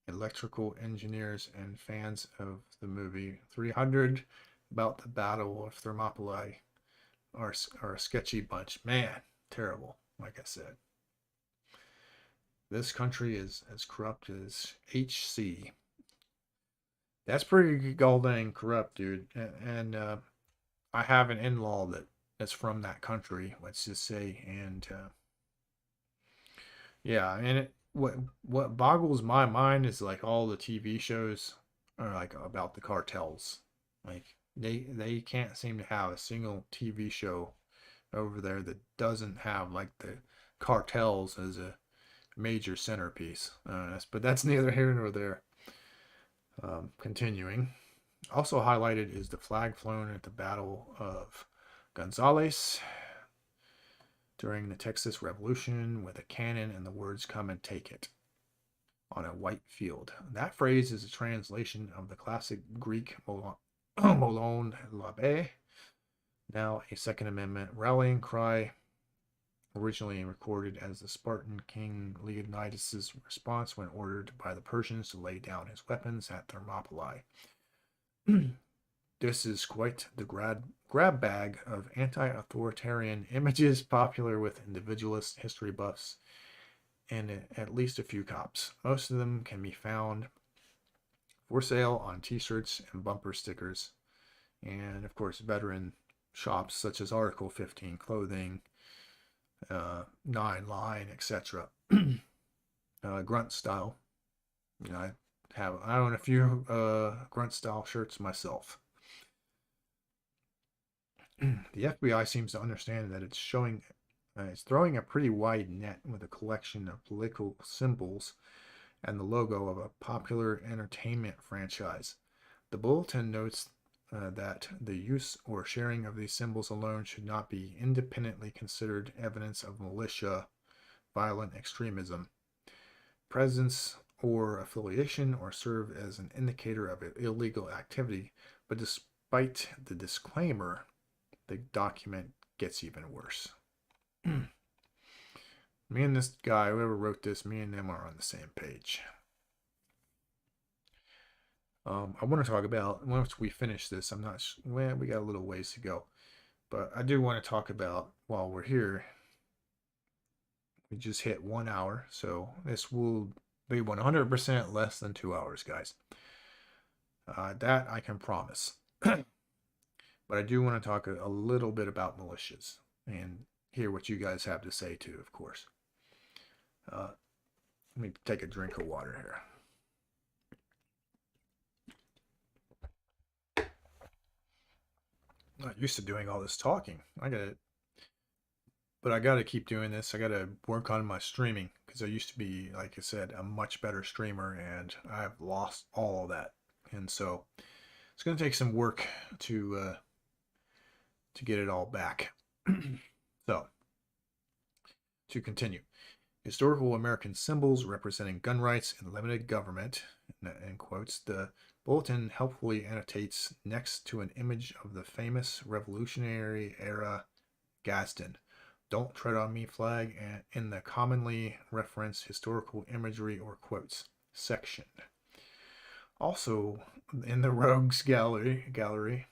electrical engineers and fans of the movie 300 about the Battle of Thermopylae are a sketchy bunch. Man, terrible, like I said. This country is as corrupt as HC. That's pretty goddamn corrupt, dude. And I have an in-law that's from that country, let's just say, and yeah, and what boggles my mind is like all the TV shows are like about the cartels. Like they can't seem to have a single TV show over there that doesn't have like the cartels as a major centerpiece. But that's neither here nor there. Continuing. Also highlighted is the flag flown at the Battle of Gonzales during the Texas Revolution with a cannon and the words "Come and take it" on a white field. That phrase is a translation of the classic Greek Molon Labe, now a Second Amendment rallying cry, originally recorded as the Spartan king Leonidas' response when ordered by the Persians to lay down his weapons at Thermopylae. This is quite the grab bag of anti-authoritarian images popular with individualist history buffs and at least a few cops. Most of them can be found for sale on t-shirts and bumper stickers, and of course veteran shops such as Article 15 Clothing, 9 Line, etc. Grunt style. I own a few grunt style shirts myself. The FBI seems to understand that it's throwing a pretty wide net with a collection of political symbols and the logo of a popular entertainment franchise. The bulletin notes that the use or sharing of these symbols alone should not be independently considered evidence of militia, violent extremism, presence, or affiliation, or serve as an indicator of illegal activity. But despite the disclaimer, the document gets even worse. Me and this guy, whoever wrote this, me and them are on the same page. I want to talk about, once we finish this, we got a little ways to go. But I do want to talk about, while we're here, we just hit 1 hour. So this will be 100% less than 2 hours, guys. That I can promise. But I do want to talk a little bit about militias and hear what you guys have to say too, of course. Let me take a drink of water here. I'm not used to doing all this talking. But I got to keep doing this. I got to work on my streaming because I used to be, like I said, a much better streamer, and I've lost all of that. And so it's going to take some work to get it all back. So, to continue. Historical American symbols representing gun rights and limited government, in quotes, the bulletin helpfully annotates next to an image of the famous Revolutionary era Gadsden, "Don't Tread on Me" flag, and in the commonly referenced historical imagery or quotes section. Also, in the Rogues gallery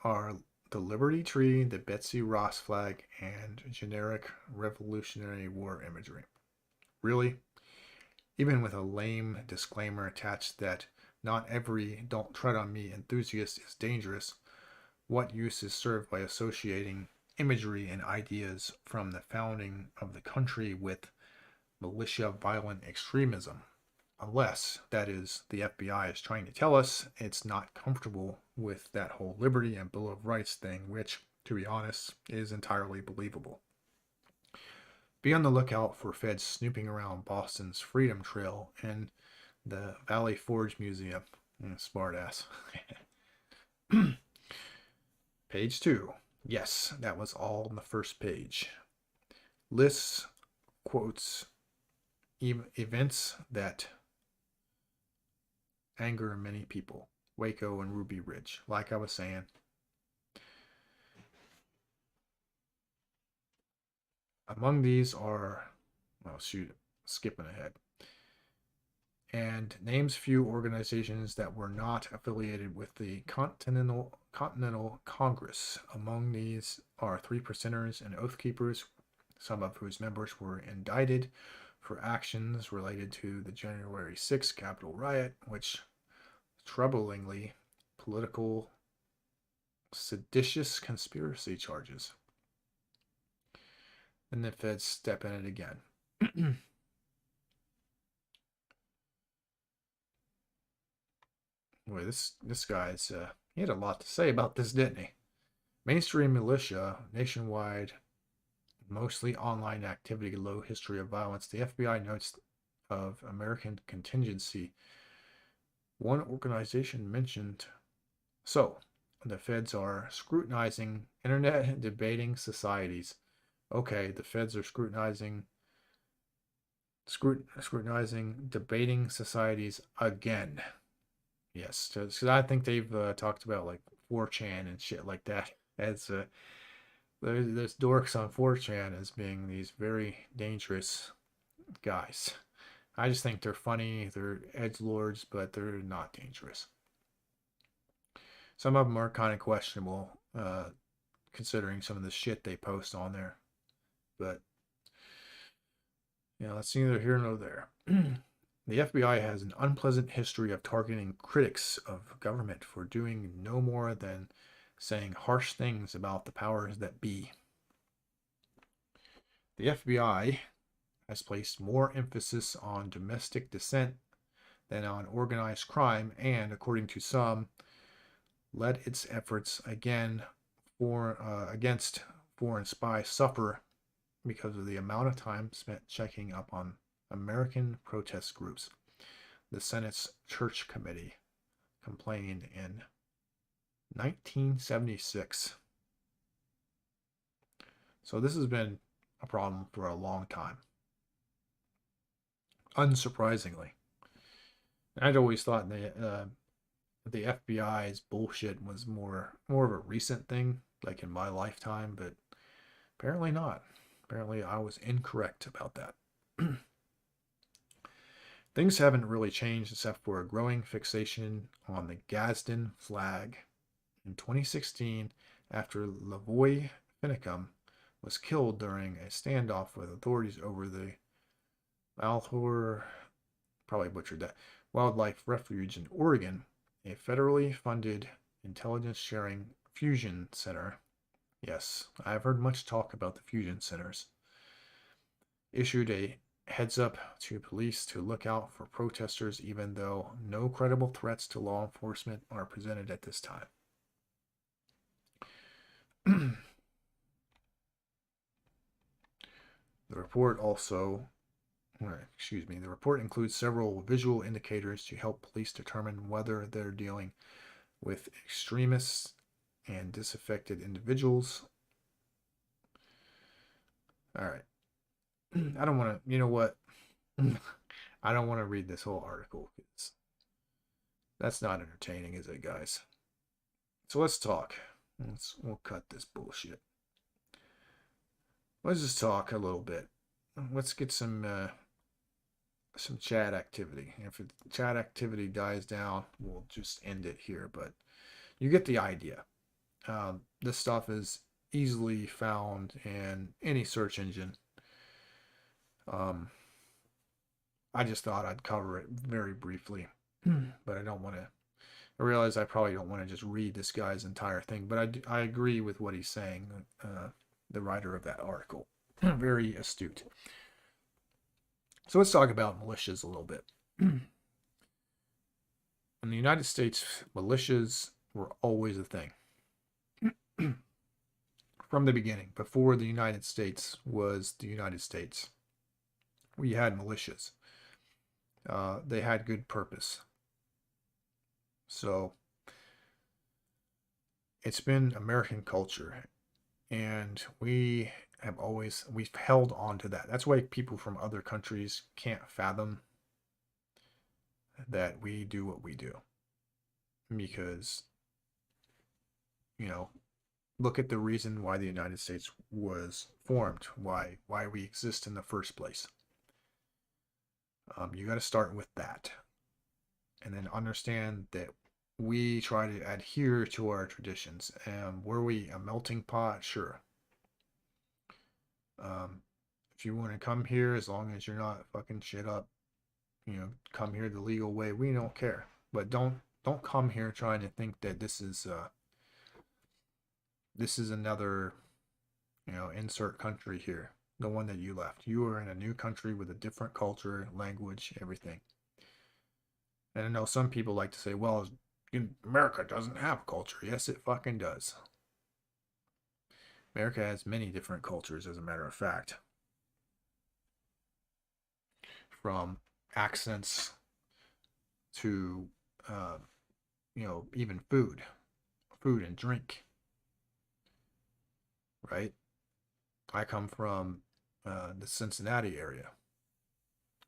are the Liberty Tree, the Betsy Ross flag, and generic Revolutionary War imagery. Really? even with a lame disclaimer attached that not every "don't tread on me" enthusiast is dangerous. What use is served by associating imagery and ideas from the founding of the country with militia violent extremism? Unless, that is, the FBI is trying to tell us it's not comfortable with that whole liberty and Bill of Rights thing, which, to be honest, is entirely believable. Be on the lookout for feds snooping around Boston's Freedom Trail and the Valley Forge Museum. Smart ass. Page 2. Yes, that was all on the first page. Lists, quotes, events that anger many people. Waco and Ruby Ridge. Like I was saying, among these are, oh shoot, skipping ahead. And names few organizations that were not affiliated with the Continental Congress. Among these are Three Percenters and Oath Keepers, some of whose members were indicted for actions related to the January 6th Capitol riot, which troublingly political seditious conspiracy charges. And the feds step in it again. Boy, this guy's he had a lot to say about this, didn't he? Mainstream militia, nationwide, mostly online activity, low history of violence. The FBI notes of American contingency. One organization mentioned. So, the feds are scrutinizing internet debating societies. Okay, the feds are scrutinizing debating societies again. Yes, because I think they've talked about like 4chan and shit like that as there's dorks on 4chan as being these very dangerous guys. I just think they're funny, they're edgelords, but they're not dangerous. Some of them are kind of questionable, considering some of the shit they post on there. But that's neither here nor there. The FBI has an unpleasant history of targeting critics of government for doing no more than saying harsh things about the powers that be. The FBI has placed more emphasis on domestic dissent than on organized crime and, according to some, let its efforts against foreign spies suffer because of the amount of time spent checking up on American protest groups. The Senate's Church Committee complained in 1976. So this has been a problem for a long time. Unsurprisingly. I'd always thought the FBI's bullshit was more of a recent thing, like in my lifetime, but apparently not. Apparently I was incorrect about that. Things haven't really changed except for a growing fixation on the Gadsden flag. In 2016, after Lavoy Finicum was killed during a standoff with authorities over the Malheur, probably butchered that, wildlife refuge in Oregon, a federally funded intelligence sharing fusion center. Yes, I've heard much talk about the fusion centers. Issued a heads up to police to look out for protesters, even though no credible threats to law enforcement are presented at this time. The report includes several visual indicators to help police determine whether they're dealing with extremists and disaffected individuals. All right. I don't want to, you know what? I don't want to read this whole article because that's not entertaining, is it, guys? So let's talk. We'll cut this bullshit. Let's just talk a little bit. Let's get some chat activity. If chat activity dies down, we'll just end it here. But you get the idea. This stuff is easily found in any search engine. I just thought I'd cover it very briefly, but I don't want to. I realize I probably don't want to just read this guy's entire thing, but I agree with what he's saying. The writer of that article, very astute. So let's talk about militias a little bit. In the United States, militias were always a thing. From the beginning, before the United States was the United States, we had militias. They had good purpose. So it's been American culture, and we've held on to that. That's why people from other countries can't fathom that we do what we do, because you know, look at the reason why the United States was formed, why we exist in the first place. You got to start with that, and then understand that we try to adhere to our traditions. Were we a melting pot? Sure. If you want to come here, as long as you're not fucking shit up, come here the legal way. We don't care, but don't come here trying to think that this is another, insert country here, the one that you left. You are in a new country with a different culture, language, everything. And I know some people like to say, well, America doesn't have culture. Yes, it fucking does. America has many different cultures, as a matter of fact. From accents to, even food and drink, right? I come from the Cincinnati area.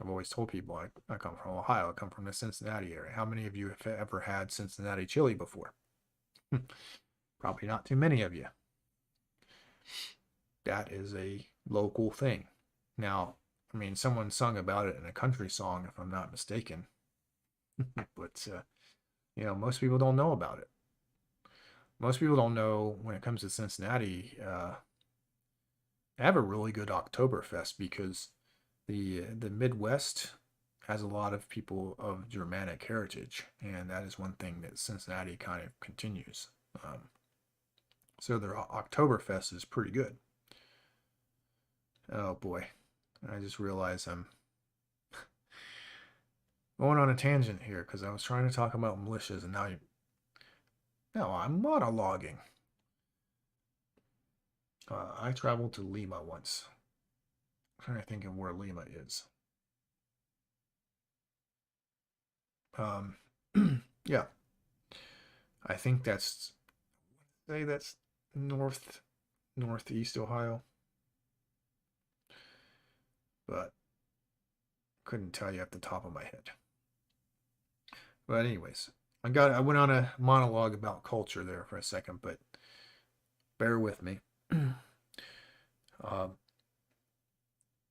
I've always told people I come from Ohio. I come from the Cincinnati area. How many of you have ever had Cincinnati chili before? Probably not too many of you. That is a local thing. Now, I mean, someone sung about it in a country song, if I'm not mistaken. But, most people don't know about it. Most people don't know when it comes to Cincinnati, they have a really good Oktoberfest, because the Midwest has a lot of people of Germanic heritage, and that is one thing that Cincinnati kind of continues. So their Oktoberfest is pretty good. Oh boy, I just realized I'm going on a tangent here, because I was trying to talk about militias, and now I'm monologuing. I traveled to Lima once. I'm trying to think of where Lima is. Yeah, I think that's northeast Ohio, but couldn't tell you off the top of my head. But anyways, I went on a monologue about culture there for a second, but bear with me.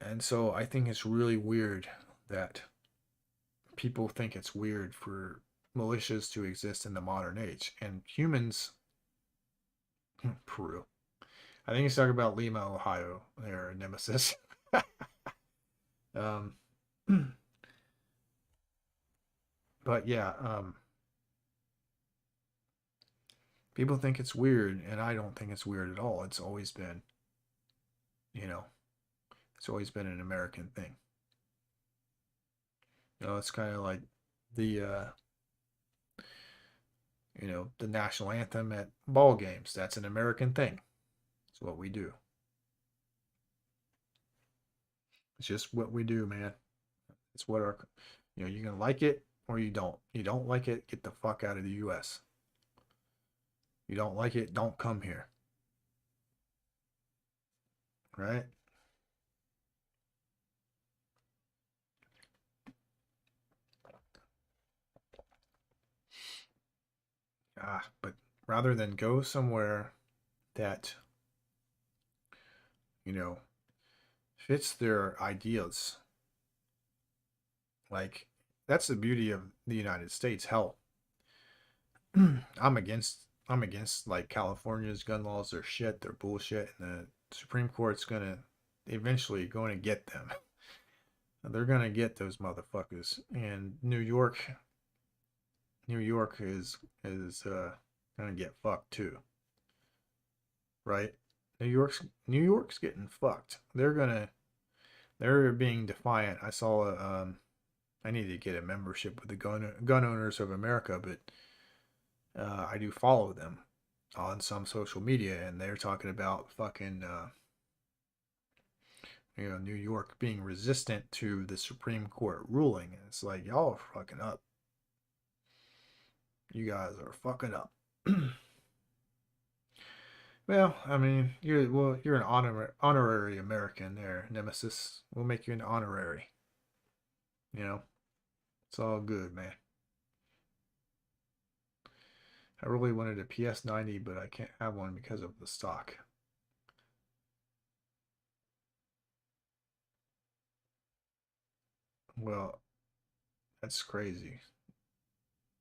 And so I think it's really weird that people think it's weird for militias to exist in the modern age, and humans. Peru. I think he's talking about Lima, Ohio, there, Nemesis. um, but yeah, people think it's weird, and I don't think it's weird at all. It's always been, it's always been an American thing. It's kind of like the, the national anthem at ball games. That's an American thing. It's what we do. It's just what we do, man. It's what you're going to like it or you don't. You don't like it, get the fuck out of the U.S. You don't like it, don't come here. Right? But rather than go somewhere that, fits their ideas, like, that's the beauty of the United States. Hell, I'm against like California's gun laws. They're shit. They're bullshit. And the Supreme Court's eventually going to get them. They're gonna get those motherfuckers. And New York is gonna get fucked too, right? New York's getting fucked. They're being defiant. I saw I need to get a membership with the Gun Owners of America, but I do follow them on some social media, and they're talking about fucking New York being resistant to the Supreme Court ruling. And it's like y'all are fucking up. You guys are fucking up. Well, I mean, you're an honorary American there, Nemesis. We'll make you an honorary. You know, it's all good, man. I really wanted a PS90, but I can't have one because of the stock. Well, that's crazy.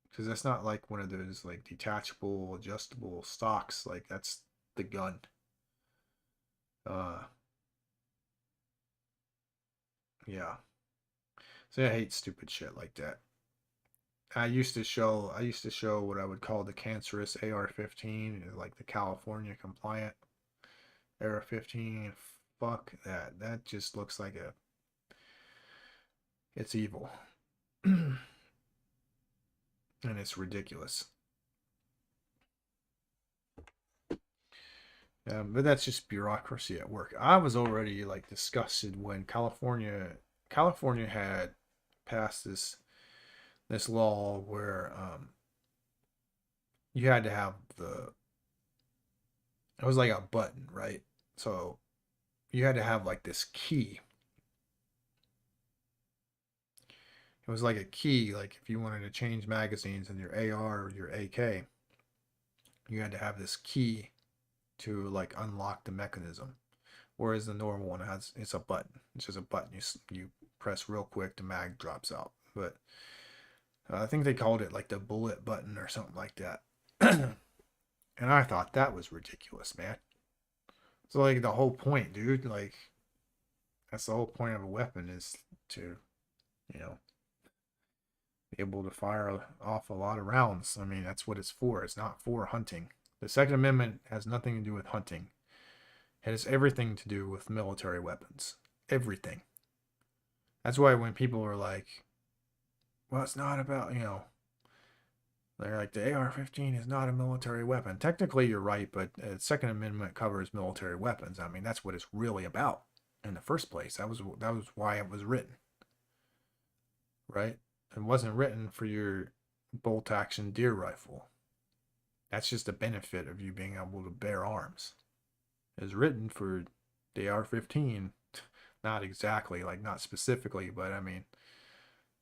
Because that's not like one of those like detachable, adjustable stocks. Like that's the gun. Uh, yeah. So I hate stupid shit like that. I used to show what I would call the cancerous AR-15, like the California compliant AR-15. Fuck that. That just looks like it's evil. And it's ridiculous. But that's just bureaucracy at work. I was already like disgusted when California had passed this law where you had to have it was like a button, right? So you had to have like this key. It was like a key, like if you wanted to change magazines in your AR or your AK, you had to have this key to like unlock the mechanism. Whereas the normal one it's a button. It's just a button. You press real quick, the mag drops out. But I think they called it like the bullet button or something like that. And I thought that was ridiculous, man. So like the whole point, dude, like that's the whole point of a weapon is to, you know, be able to fire off a lot of rounds. I mean, that's what it's for. It's not for hunting. The Second Amendment has nothing to do with hunting. It has everything to do with military weapons. Everything. That's why when people are like, well, it's not about, they're like, the AR-15 is not a military weapon. Technically, you're right, but the Second Amendment covers military weapons. I mean, that's what it's really about in the first place. That was why it was written, right? It wasn't written for your bolt action deer rifle. That's just a benefit of you being able to bear arms. It's written for the AR-15, not exactly, like not specifically, but I mean,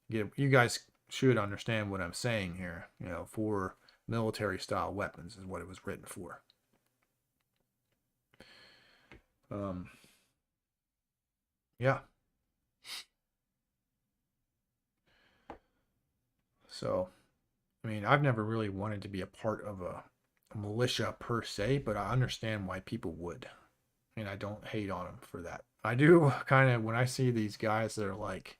you guys should understand what I'm saying here. For military style weapons is what it was written for. Yeah. So, I mean, I've never really wanted to be a part of a militia per se, but I understand why people would. And I don't hate on them for that. I do kind of, when I see these guys that are like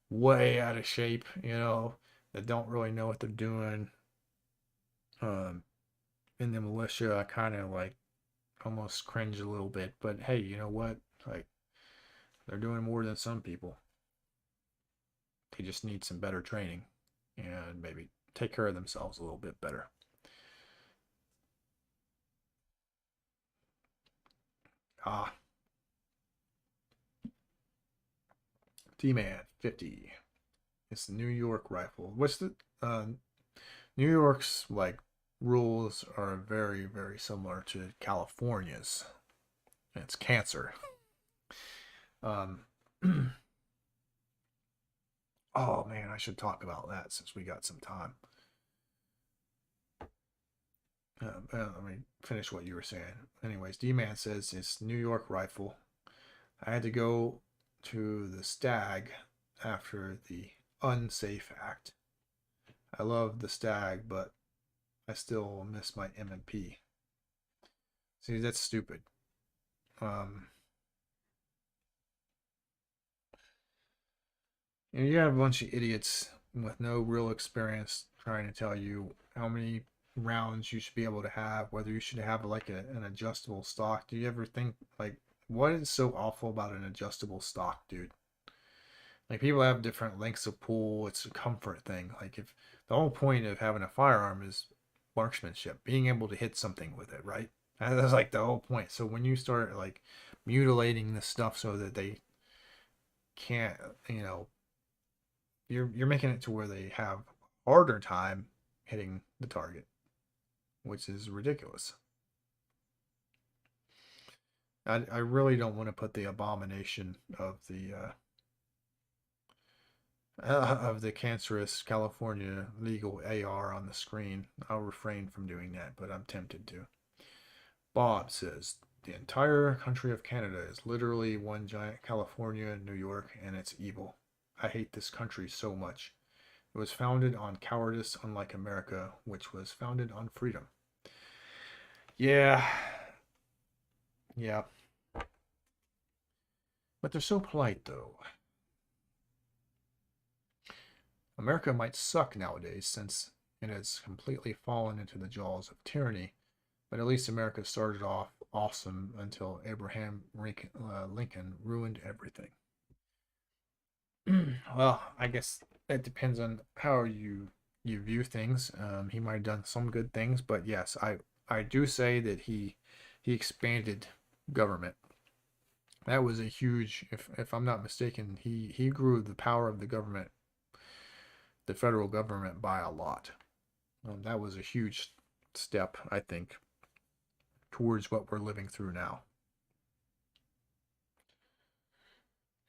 way out of shape, that don't really know what they're doing, um, in the militia, I kind of like almost cringe a little bit. But hey, you know what? Like, they're doing more than some people. They just need some better training and maybe take care of themselves a little bit better. Ah, D-Man 50. It's the New York rifle. What's the New York's like rules are very, very similar to California's. It's cancer. Um, oh man, I should talk about that since we got some time. Let me finish what you were saying. Anyways, D-Man says it's New York rifle. I had to go to the Stag after the Unsafe Act. I love the Stag, but I still miss my M&P. See, that's stupid. Um, You have a bunch of idiots with no real experience trying to tell you how many rounds you should be able to have, whether you should have like an adjustable stock. Do you ever think like what is so awful about an adjustable stock, dude? Like people have different lengths of pull. It's a comfort thing. Like if the whole point of having a firearm is marksmanship, being able to hit something with it, right? That's like the whole point. So when you start like mutilating this stuff so that they can't, you know, you're making it to where they have harder time hitting the target, which is ridiculous. I really don't want to put the abomination of the cancerous California legal AR on the screen. I'll refrain from doing that, but I'm tempted to. Bob says the entire country of Canada is literally one giant California, New York, and it's evil. I hate this country so much. It was founded on cowardice, unlike America, which was founded on freedom. Yeah, yeah. But they're so polite, though. America might suck nowadays since it has completely fallen into the jaws of tyranny, but at least America started off awesome until Abraham Lincoln ruined everything. Well, I guess that depends on how you view things. He might have done some good things, but yes, I do say that he expanded government. That was a huge, if I'm not mistaken, he grew the power of the government, the federal government, by a lot. That was a huge step, I think, towards what we're living through now.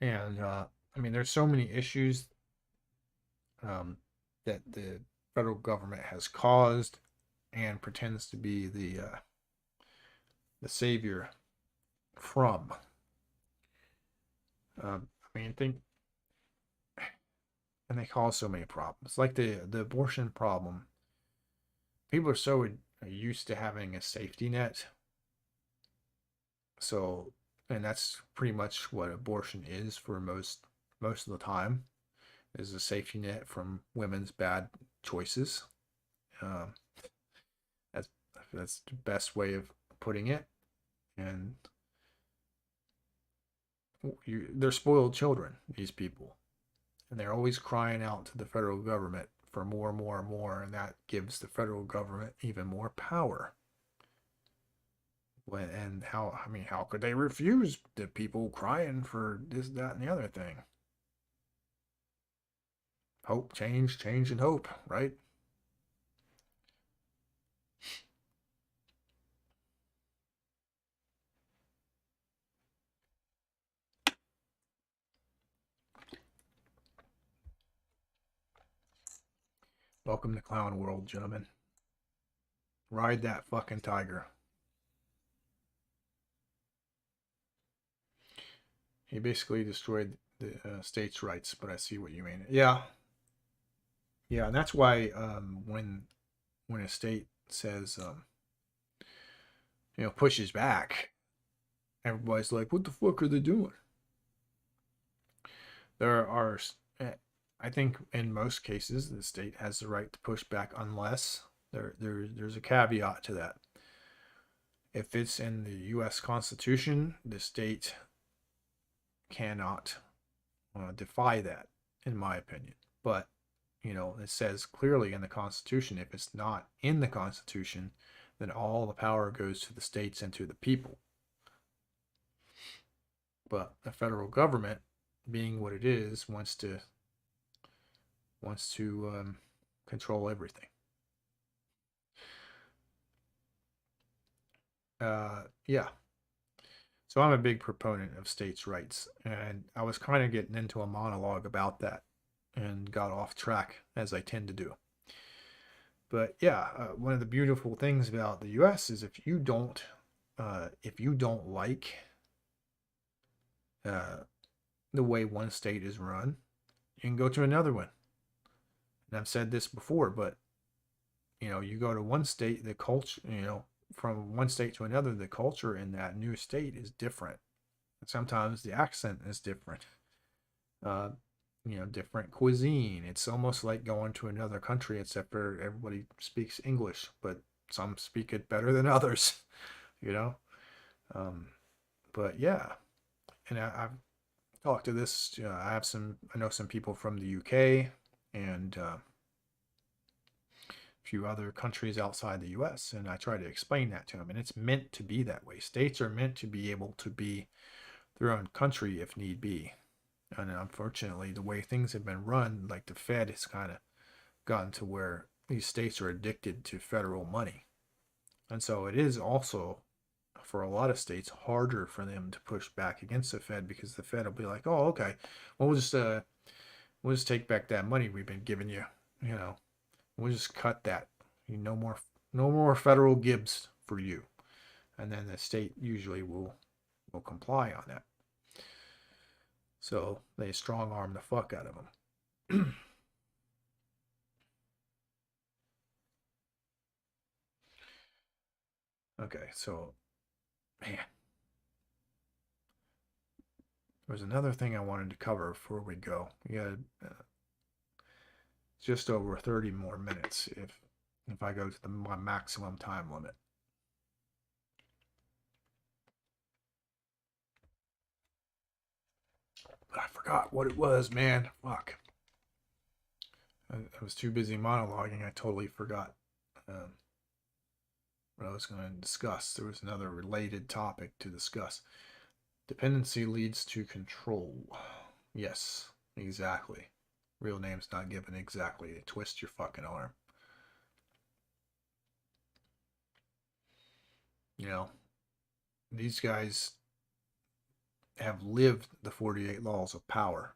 And I mean, there's so many issues um, that the federal government has caused and pretends to be the savior from. I mean, think, and they cause so many problems, like the abortion problem. People are so used to having a safety net, so and that's pretty much what abortion is for most of the time is a safety net from women's bad choices. Um, that's that's the best way of putting it, and they're spoiled children. These people, and they're always crying out to the federal government for more, more, more, and that gives the federal government even more power. And how, I mean, how could they refuse the people crying for this, that, and the other thing? Hope, change, and hope, right? Welcome to Clown World, gentlemen. Ride that fucking tiger. He basically destroyed the states' rights, but I see what you mean. Yeah, yeah, and that's why when a state says pushes back, everybody's like, "What the fuck are they doing?" There are, I think, in most cases, the state has the right to push back unless there's a caveat to that. If it's in the U.S. Constitution, the state cannot defy that, in my opinion. But it says clearly in the Constitution, if it's not in the Constitution, then all the power goes to the states and to the people. But the federal government, being what it is, wants to control everything. Yeah. So I'm a big proponent of states' rights, and I was kind of getting into a monologue about that and got off track as I tend to do. But yeah, one of the beautiful things about the U.S. is if you don't like uh, the way one state is run, you can go to another one. And I've said this before, but you go to one state, the culture, from one state to another, the culture in that new state is different. And sometimes the accent is different. Uh, different cuisine. It's almost like going to another country, except for everybody speaks English, but some speak it better than others, you know? Um, but yeah, and I've talked to this, I know some people from the UK and a few other countries outside the US, and I try to explain that to them, and it's meant to be that way. States are meant to be able to be their own country if need be. And unfortunately, the way things have been run, like the Fed has kind of gotten to where these states are addicted to federal money. And so it is also, for a lot of states, harder for them to push back against the Fed because the Fed will be like, oh, okay, well, we'll just take back that money we've been giving you, you know, we'll just cut that. No more federal gibs for you. And then the state usually will comply on that. So they strong arm the fuck out of them. Okay, so man, there's another thing I wanted to cover before we go. We got just over 30 more minutes if I go to my maximum time limit. I forgot what it was, man. Fuck. I was too busy monologuing. I totally forgot what I was going to discuss. There was another related topic to discuss. Dependency leads to control. Yes, exactly. Real name's not given exactly. They twist your fucking arm. You know, these guys have lived the 48 laws of power.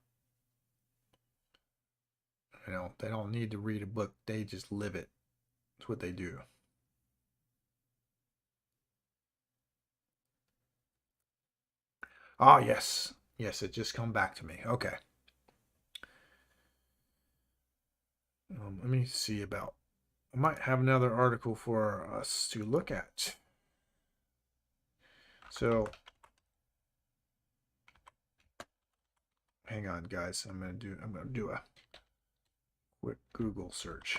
They don't need to read a book, they just live it. That's what they do. Ah, yes. Yes, it just come back to me. Okay. Let me see about. I might have another article for us to look at. So, hang on, guys. I'm gonna do a quick Google search.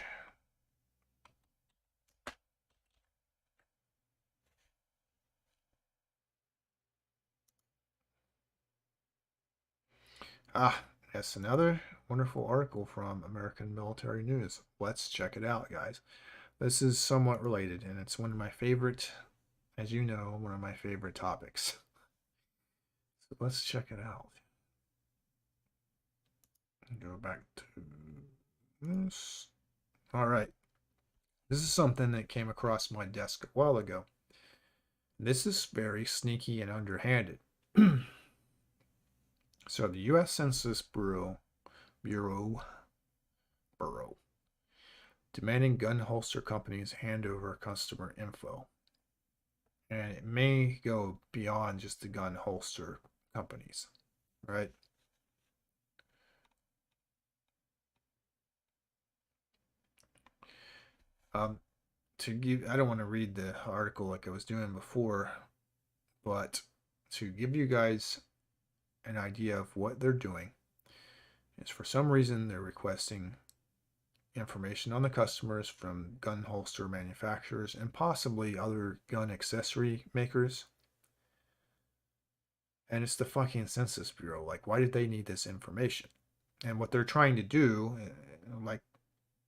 Ah, yes, another wonderful article from American Military News. Let's check it out, guys. This is somewhat related, and it's one of my favorite, as you know, one of my favorite topics. So let's check it out. Go back to this. All right. This is something that came across my desk a while ago. This is very sneaky and underhanded. So the U.S. Census Bureau demanding gun holster companies hand over customer info. And it may go beyond just the gun holster companies, right? I don't want to read the article like I was doing before, but to give you guys an idea of what they're doing is for some reason they're requesting information on the customers from gun holster manufacturers and possibly other gun accessory makers. And it's the fucking Census Bureau. Like, why did they need this information? And what they're trying to do, like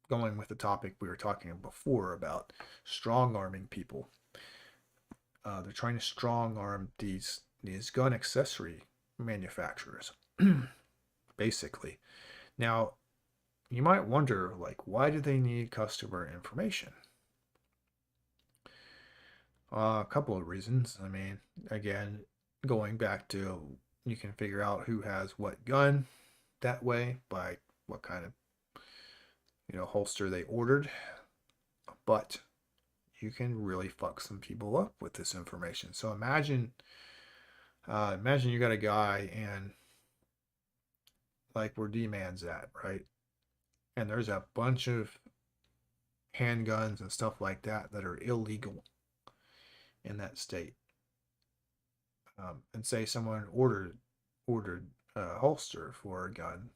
going with the topic we were talking before about strong arming people, they're trying to strong arm these gun accessory manufacturers, basically. Now, you might wonder, like, why do they need customer information? A couple of reasons. I mean, again, going back to you can figure out who has what gun that way by what kind of holster they ordered, but you can really fuck some people up with this information. So imagine you got a guy and like where D-Man's at, right? And there's a bunch of handguns and stuff like that that are illegal in that state. And say someone ordered a holster for a gun,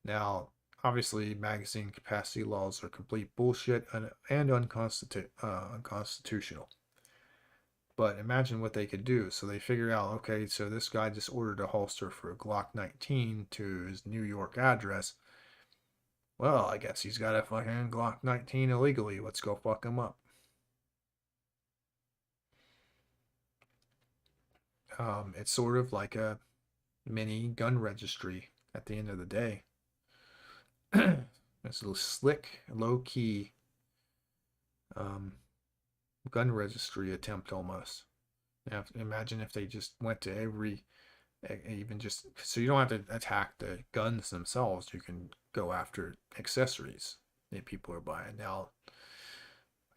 Now, obviously, magazine capacity laws are complete bullshit and unconstitutional. But imagine what they could do. So they figure out, okay, so this guy just ordered a holster for a Glock 19 to his New York address. Well, I guess he's got a fucking Glock 19 illegally. Let's go fuck him up. It's sort of like a mini gun registry at the end of the day. It's a slick, low key gun registry attempt almost. Now, imagine if they just went to every, even just, so you don't have to attack the guns themselves. You can go after accessories that people are buying. Now,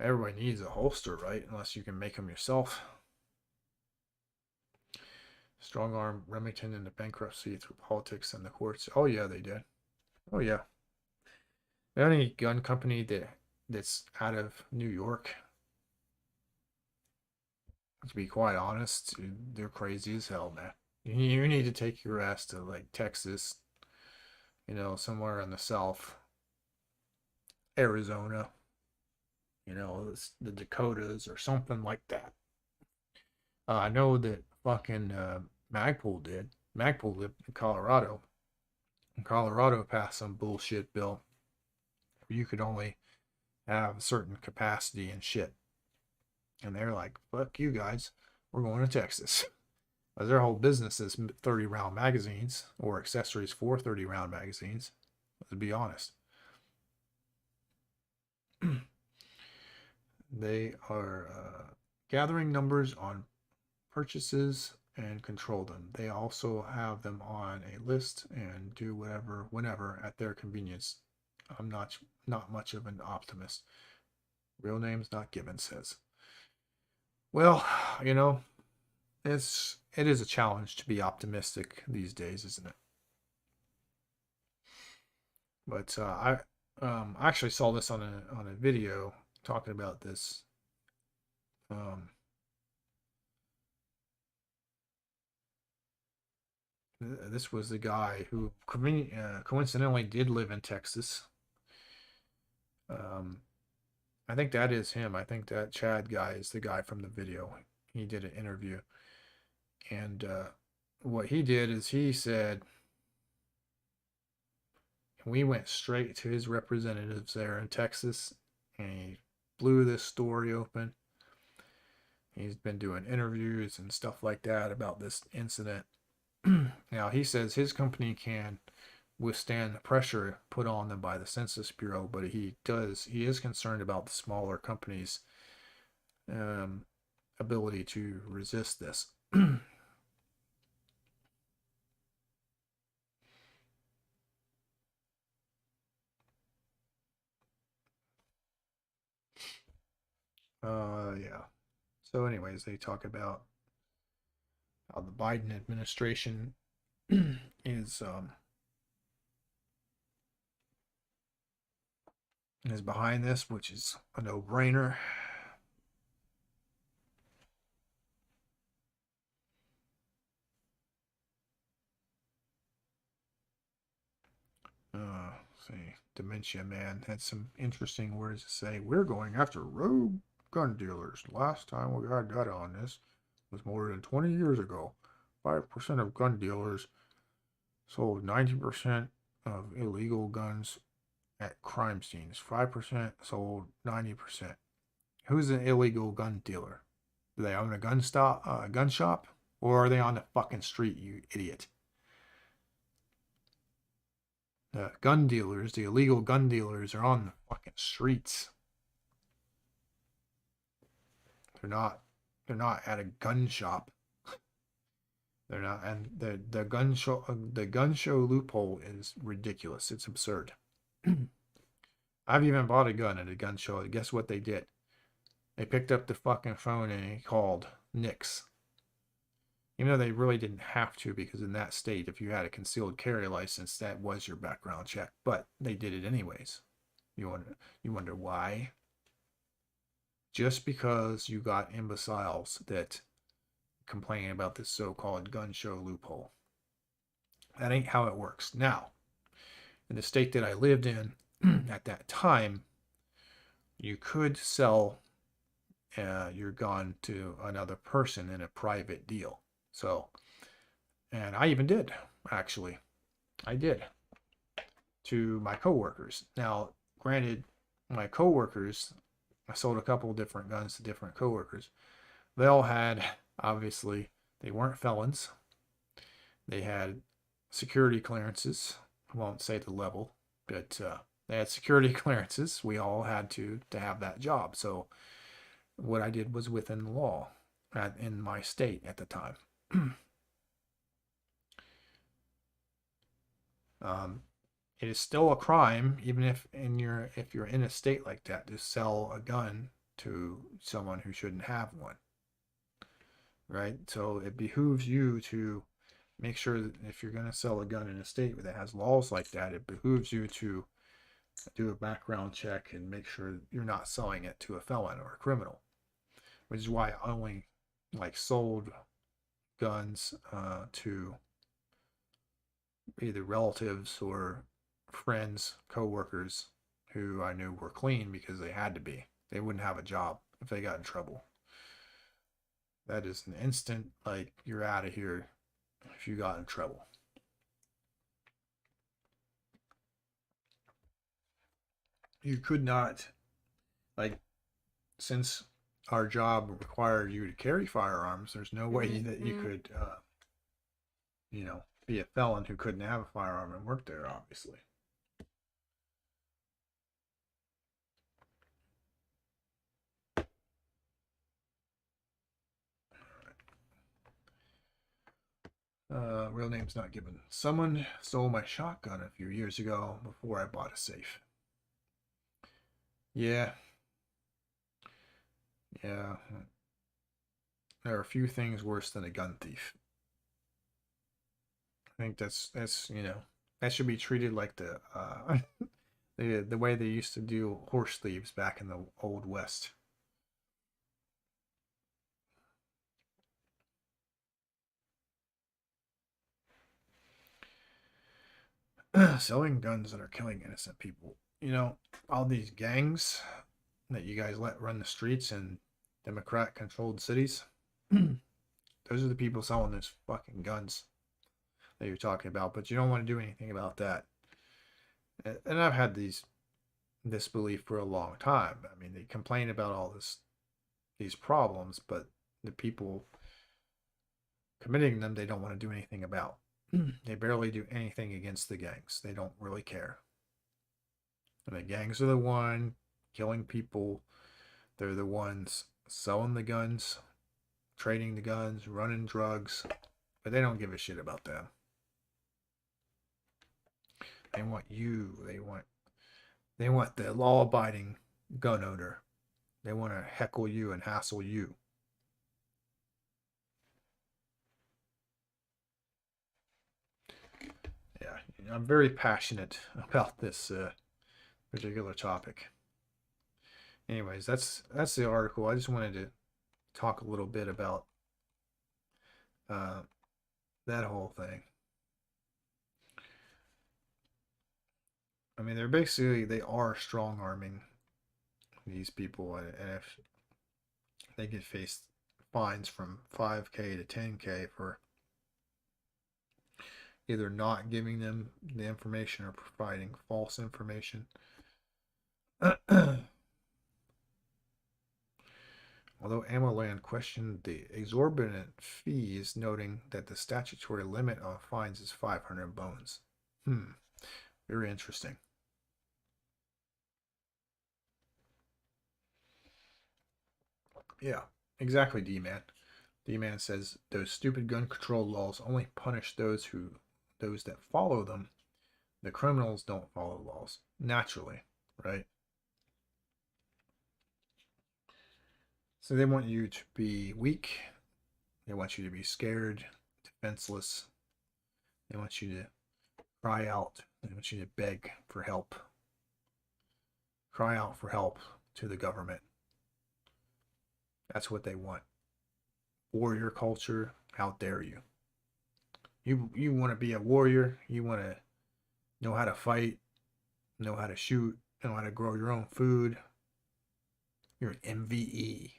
everybody needs a holster, right? Unless you can make them yourself. Strong arm Remington into bankruptcy through politics and the courts. Oh yeah, they did. Oh yeah. The only gun company that's out of New York, to be quite honest, they're crazy as hell, man. You need to take your ass to like Texas, somewhere in the South, Arizona, the Dakotas or something like that. I know that fucking Magpul did. Magpul lived in Colorado. And Colorado passed some bullshit bill where you could only have a certain capacity and shit. And they're like, fuck you guys, we're going to Texas. Their whole business is 30 round magazines or accessories for 30 round magazines, to be honest. They are gathering numbers on purchases and control them. They also have them on a list and do whatever, whenever, at their convenience. I'm not much of an optimist. Real names not given, says. Well, it is a challenge to be optimistic these days, isn't it? But I actually saw this on a video talking about this. This was the guy who coincidentally did live in Texas. I think that is him. I think that Chad guy is the guy from the video. He did an interview. And what he did is he said, we went straight to his representatives there in Texas and he blew this story open. He's been doing interviews and stuff like that about this incident. Now, he says his company can withstand the pressure put on them by the Census Bureau, but he is concerned about the smaller companies' ability to resist this. Yeah. So, anyways, they talk about how the Biden administration is behind this, which is a no-brainer. See, Dementia Man had some interesting words to say. We're going after rogue gun dealers. Last time we got data on this was more than 20 years ago. 5% of gun dealers sold 90% of illegal guns at crime scenes. 5% sold 90%. Who's an illegal gun dealer? Do they own a gun shop? Or are they on the fucking street, you idiot? The gun dealers, the illegal gun dealers, are on the fucking streets. They're not at a gun shop. They're not, and the gun show loophole is ridiculous. It's absurd. I've even bought a gun at a gun show. Guess what they did? They picked up the fucking phone and he called NICS. Even though they really didn't have to, because in that state, if you had a concealed carry license, that was your background check. But they did it anyways. You wonder why? Just because you got imbeciles that complaining about this so-called gun show loophole. That ain't how it works. Now, In the state that I lived in at that time, you could sell your gun to another person in a private deal. So, and I even did, actually. I did to my coworkers. Now, granted, my coworkers, I sold a couple of different guns to different coworkers. They all had, obviously, they weren't felons. They had security clearances. I won't say the level, but they had security clearances. We all had to have that job. So what I did was within the law in my state at the time. It is still a crime, even if you're in a state like that, to sell a gun to someone who shouldn't have one, right? So it behooves you to make sure that if you're going to sell a gun in a state that has laws like that, it behooves you to do a background check and make sure you're not selling it to a felon or a criminal, which is why I only like sold guns to either relatives or friends, coworkers who I knew were clean because they had to be. They wouldn't have a job if they got in trouble. That is an instant, like, you're out of here if you got in trouble. You could not, like, since our job required you to carry firearms, there's no way that you could, be a felon who couldn't have a firearm and work there, obviously. Real name's not given. Someone stole my shotgun a few years ago before I bought a safe. Yeah. Yeah. There are a few things worse than a gun thief. I think that's that should be treated like the way they used to do horse thieves back in the old west. Selling guns that are killing innocent people. All these gangs that you guys let run the streets in Democrat controlled cities. Those are the people selling those fucking guns that you're talking about, but you don't want to do anything about that. And I've had this belief for a long time. I mean, they complain about all these problems, but the people committing them, they don't want to do anything about. They barely do anything against the gangs. They don't really care. And the gangs are the one killing people. They're the ones selling the guns, trading the guns, running drugs, but they don't give a shit about them. They want you. They want the law-abiding gun owner. They want to heckle you and hassle you. Yeah, I'm very passionate about this particular topic. Anyways, that's the article. I just wanted to talk a little bit about uh, that whole thing. I mean, they are strong arming these people, and if they get faced fines from 5K to 10K for either not giving them the information or providing false information. Although AmmoLand questioned the exorbitant fees, noting that the statutory limit on fines is 500 bones. Very interesting. Yeah, exactly, D-Man. D-Man says those stupid gun control laws only punish those that follow them. The criminals don't follow laws naturally, right? So they want you to be weak. They want you to be scared, defenseless. They want you to cry out. They want you to beg for help. Cry out for help to the government. That's what they want. Warrior culture, how dare you? You want to be a warrior, you want to know how to fight, know how to shoot, know how to grow your own food. You're an MVE.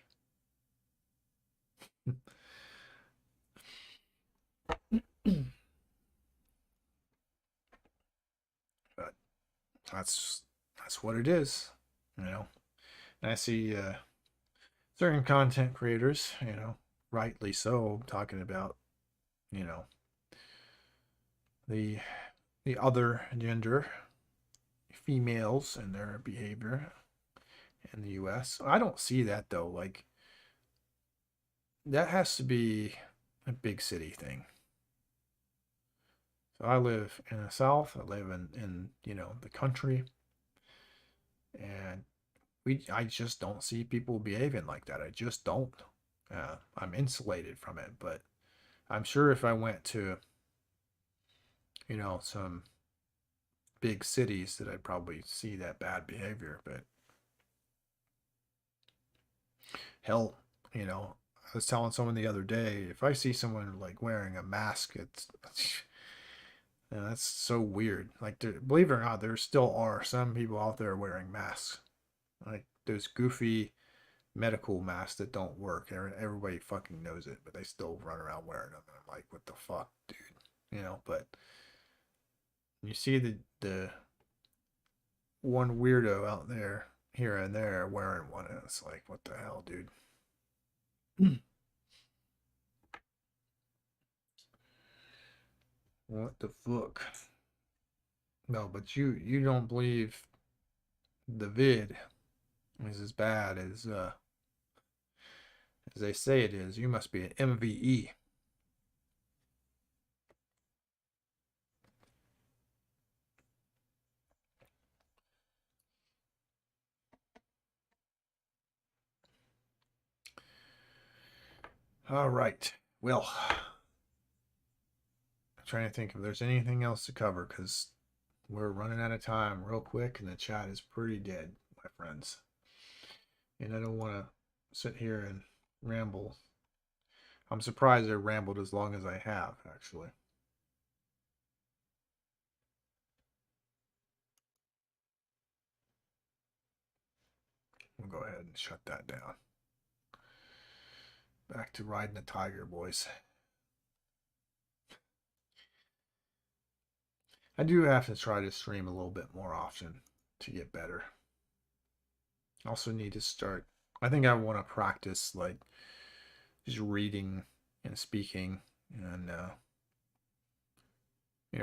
But that's what it is, you know. And I see certain content creators, rightly so, talking about, you know, the the other gender, females and their behavior in the US. I don't see that though. Like that has to be a big city thing. So I live in the South. I live in the country, and I just don't see people behaving like that. I just don't. I'm insulated from it, but I'm sure if I went to some big cities that I'd probably see that bad behavior. But hell, I was telling someone the other day, if I see someone like wearing a mask, it's that's so weird. Like, believe it or not, there still are some people out there wearing masks, like those goofy medical masks that don't work. Everybody fucking knows it, but they still run around wearing them. I'm like, what the fuck, dude? But you see the one weirdo out there here and there wearing one, and it's like, what the hell, dude? What the fuck? No, but you don't believe the vid is as bad as they say it is. You must be an MVE. All right. Well, I'm trying to think if there's anything else to cover because we're running out of time real quick and the chat is pretty dead, my friends. And I don't want to sit here and ramble. I'm surprised I rambled as long as I have, actually. We'll go ahead and shut that down. Back to riding the tiger, boys. I do have to try to stream a little bit more often to get better. Also need to start. I think I want to practice like just reading and speaking, and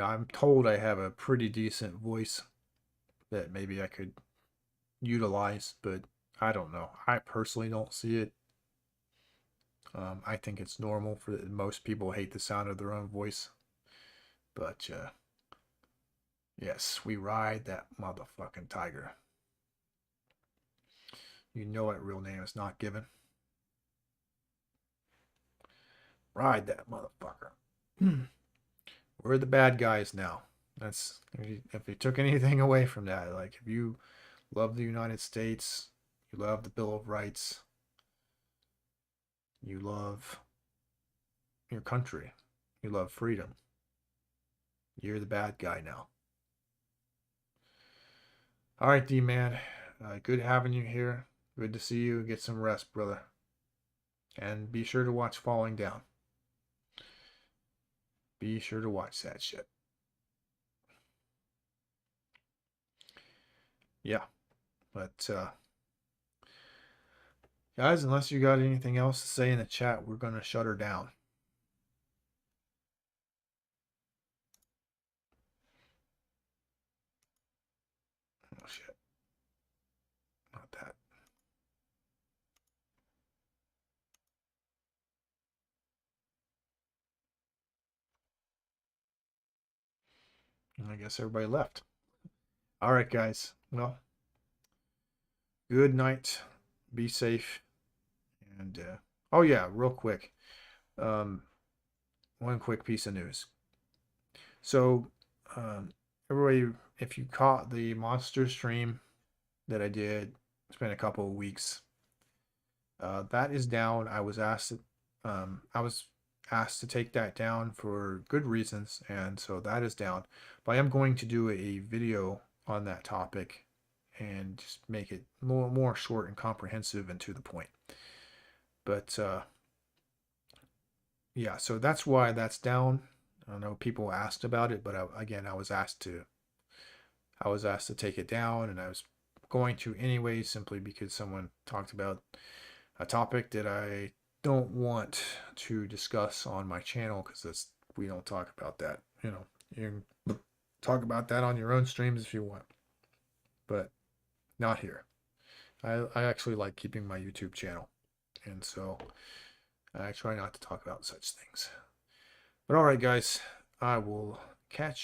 I'm told I have a pretty decent voice that maybe I could utilize, but I don't know. I personally don't see it. I think it's normal for most people hate the sound of their own voice, but yes, we ride that motherfucking tiger. You know what real name is not given. Ride that motherfucker. We're the bad guys now. That's if you took anything away from that, like if you love the United States, you love the Bill of Rights, you love your country, you love freedom, you're the bad guy now. All right, D man, good having you here. Good to see you. Get some rest, brother, and be sure to watch Falling Down. Be sure to watch that shit. Yeah, but guys, unless you got anything else to say in the chat, we're gonna shut her down. Oh shit. Not that. I guess everybody left. All right, guys. Well, good night. Be safe. And oh yeah, real quick. One quick piece of news. So, everybody, if you caught the monster stream that I did, it's been a couple of weeks. That is down. I was asked to take that down for good reasons, and so that is down. But I am going to do a video on that topic and just make it more short and comprehensive and to the point. But yeah, so that's why that's down. I know people asked about it, but again, I was asked to take it down, and I was going to anyway, simply because someone talked about a topic that I don't want to discuss on my channel, because we don't talk about that. You know, you can talk about that on your own streams if you want, but not here. I actually like keeping my YouTube channel, and so I try not to talk about such things. But all right, guys, I will catch you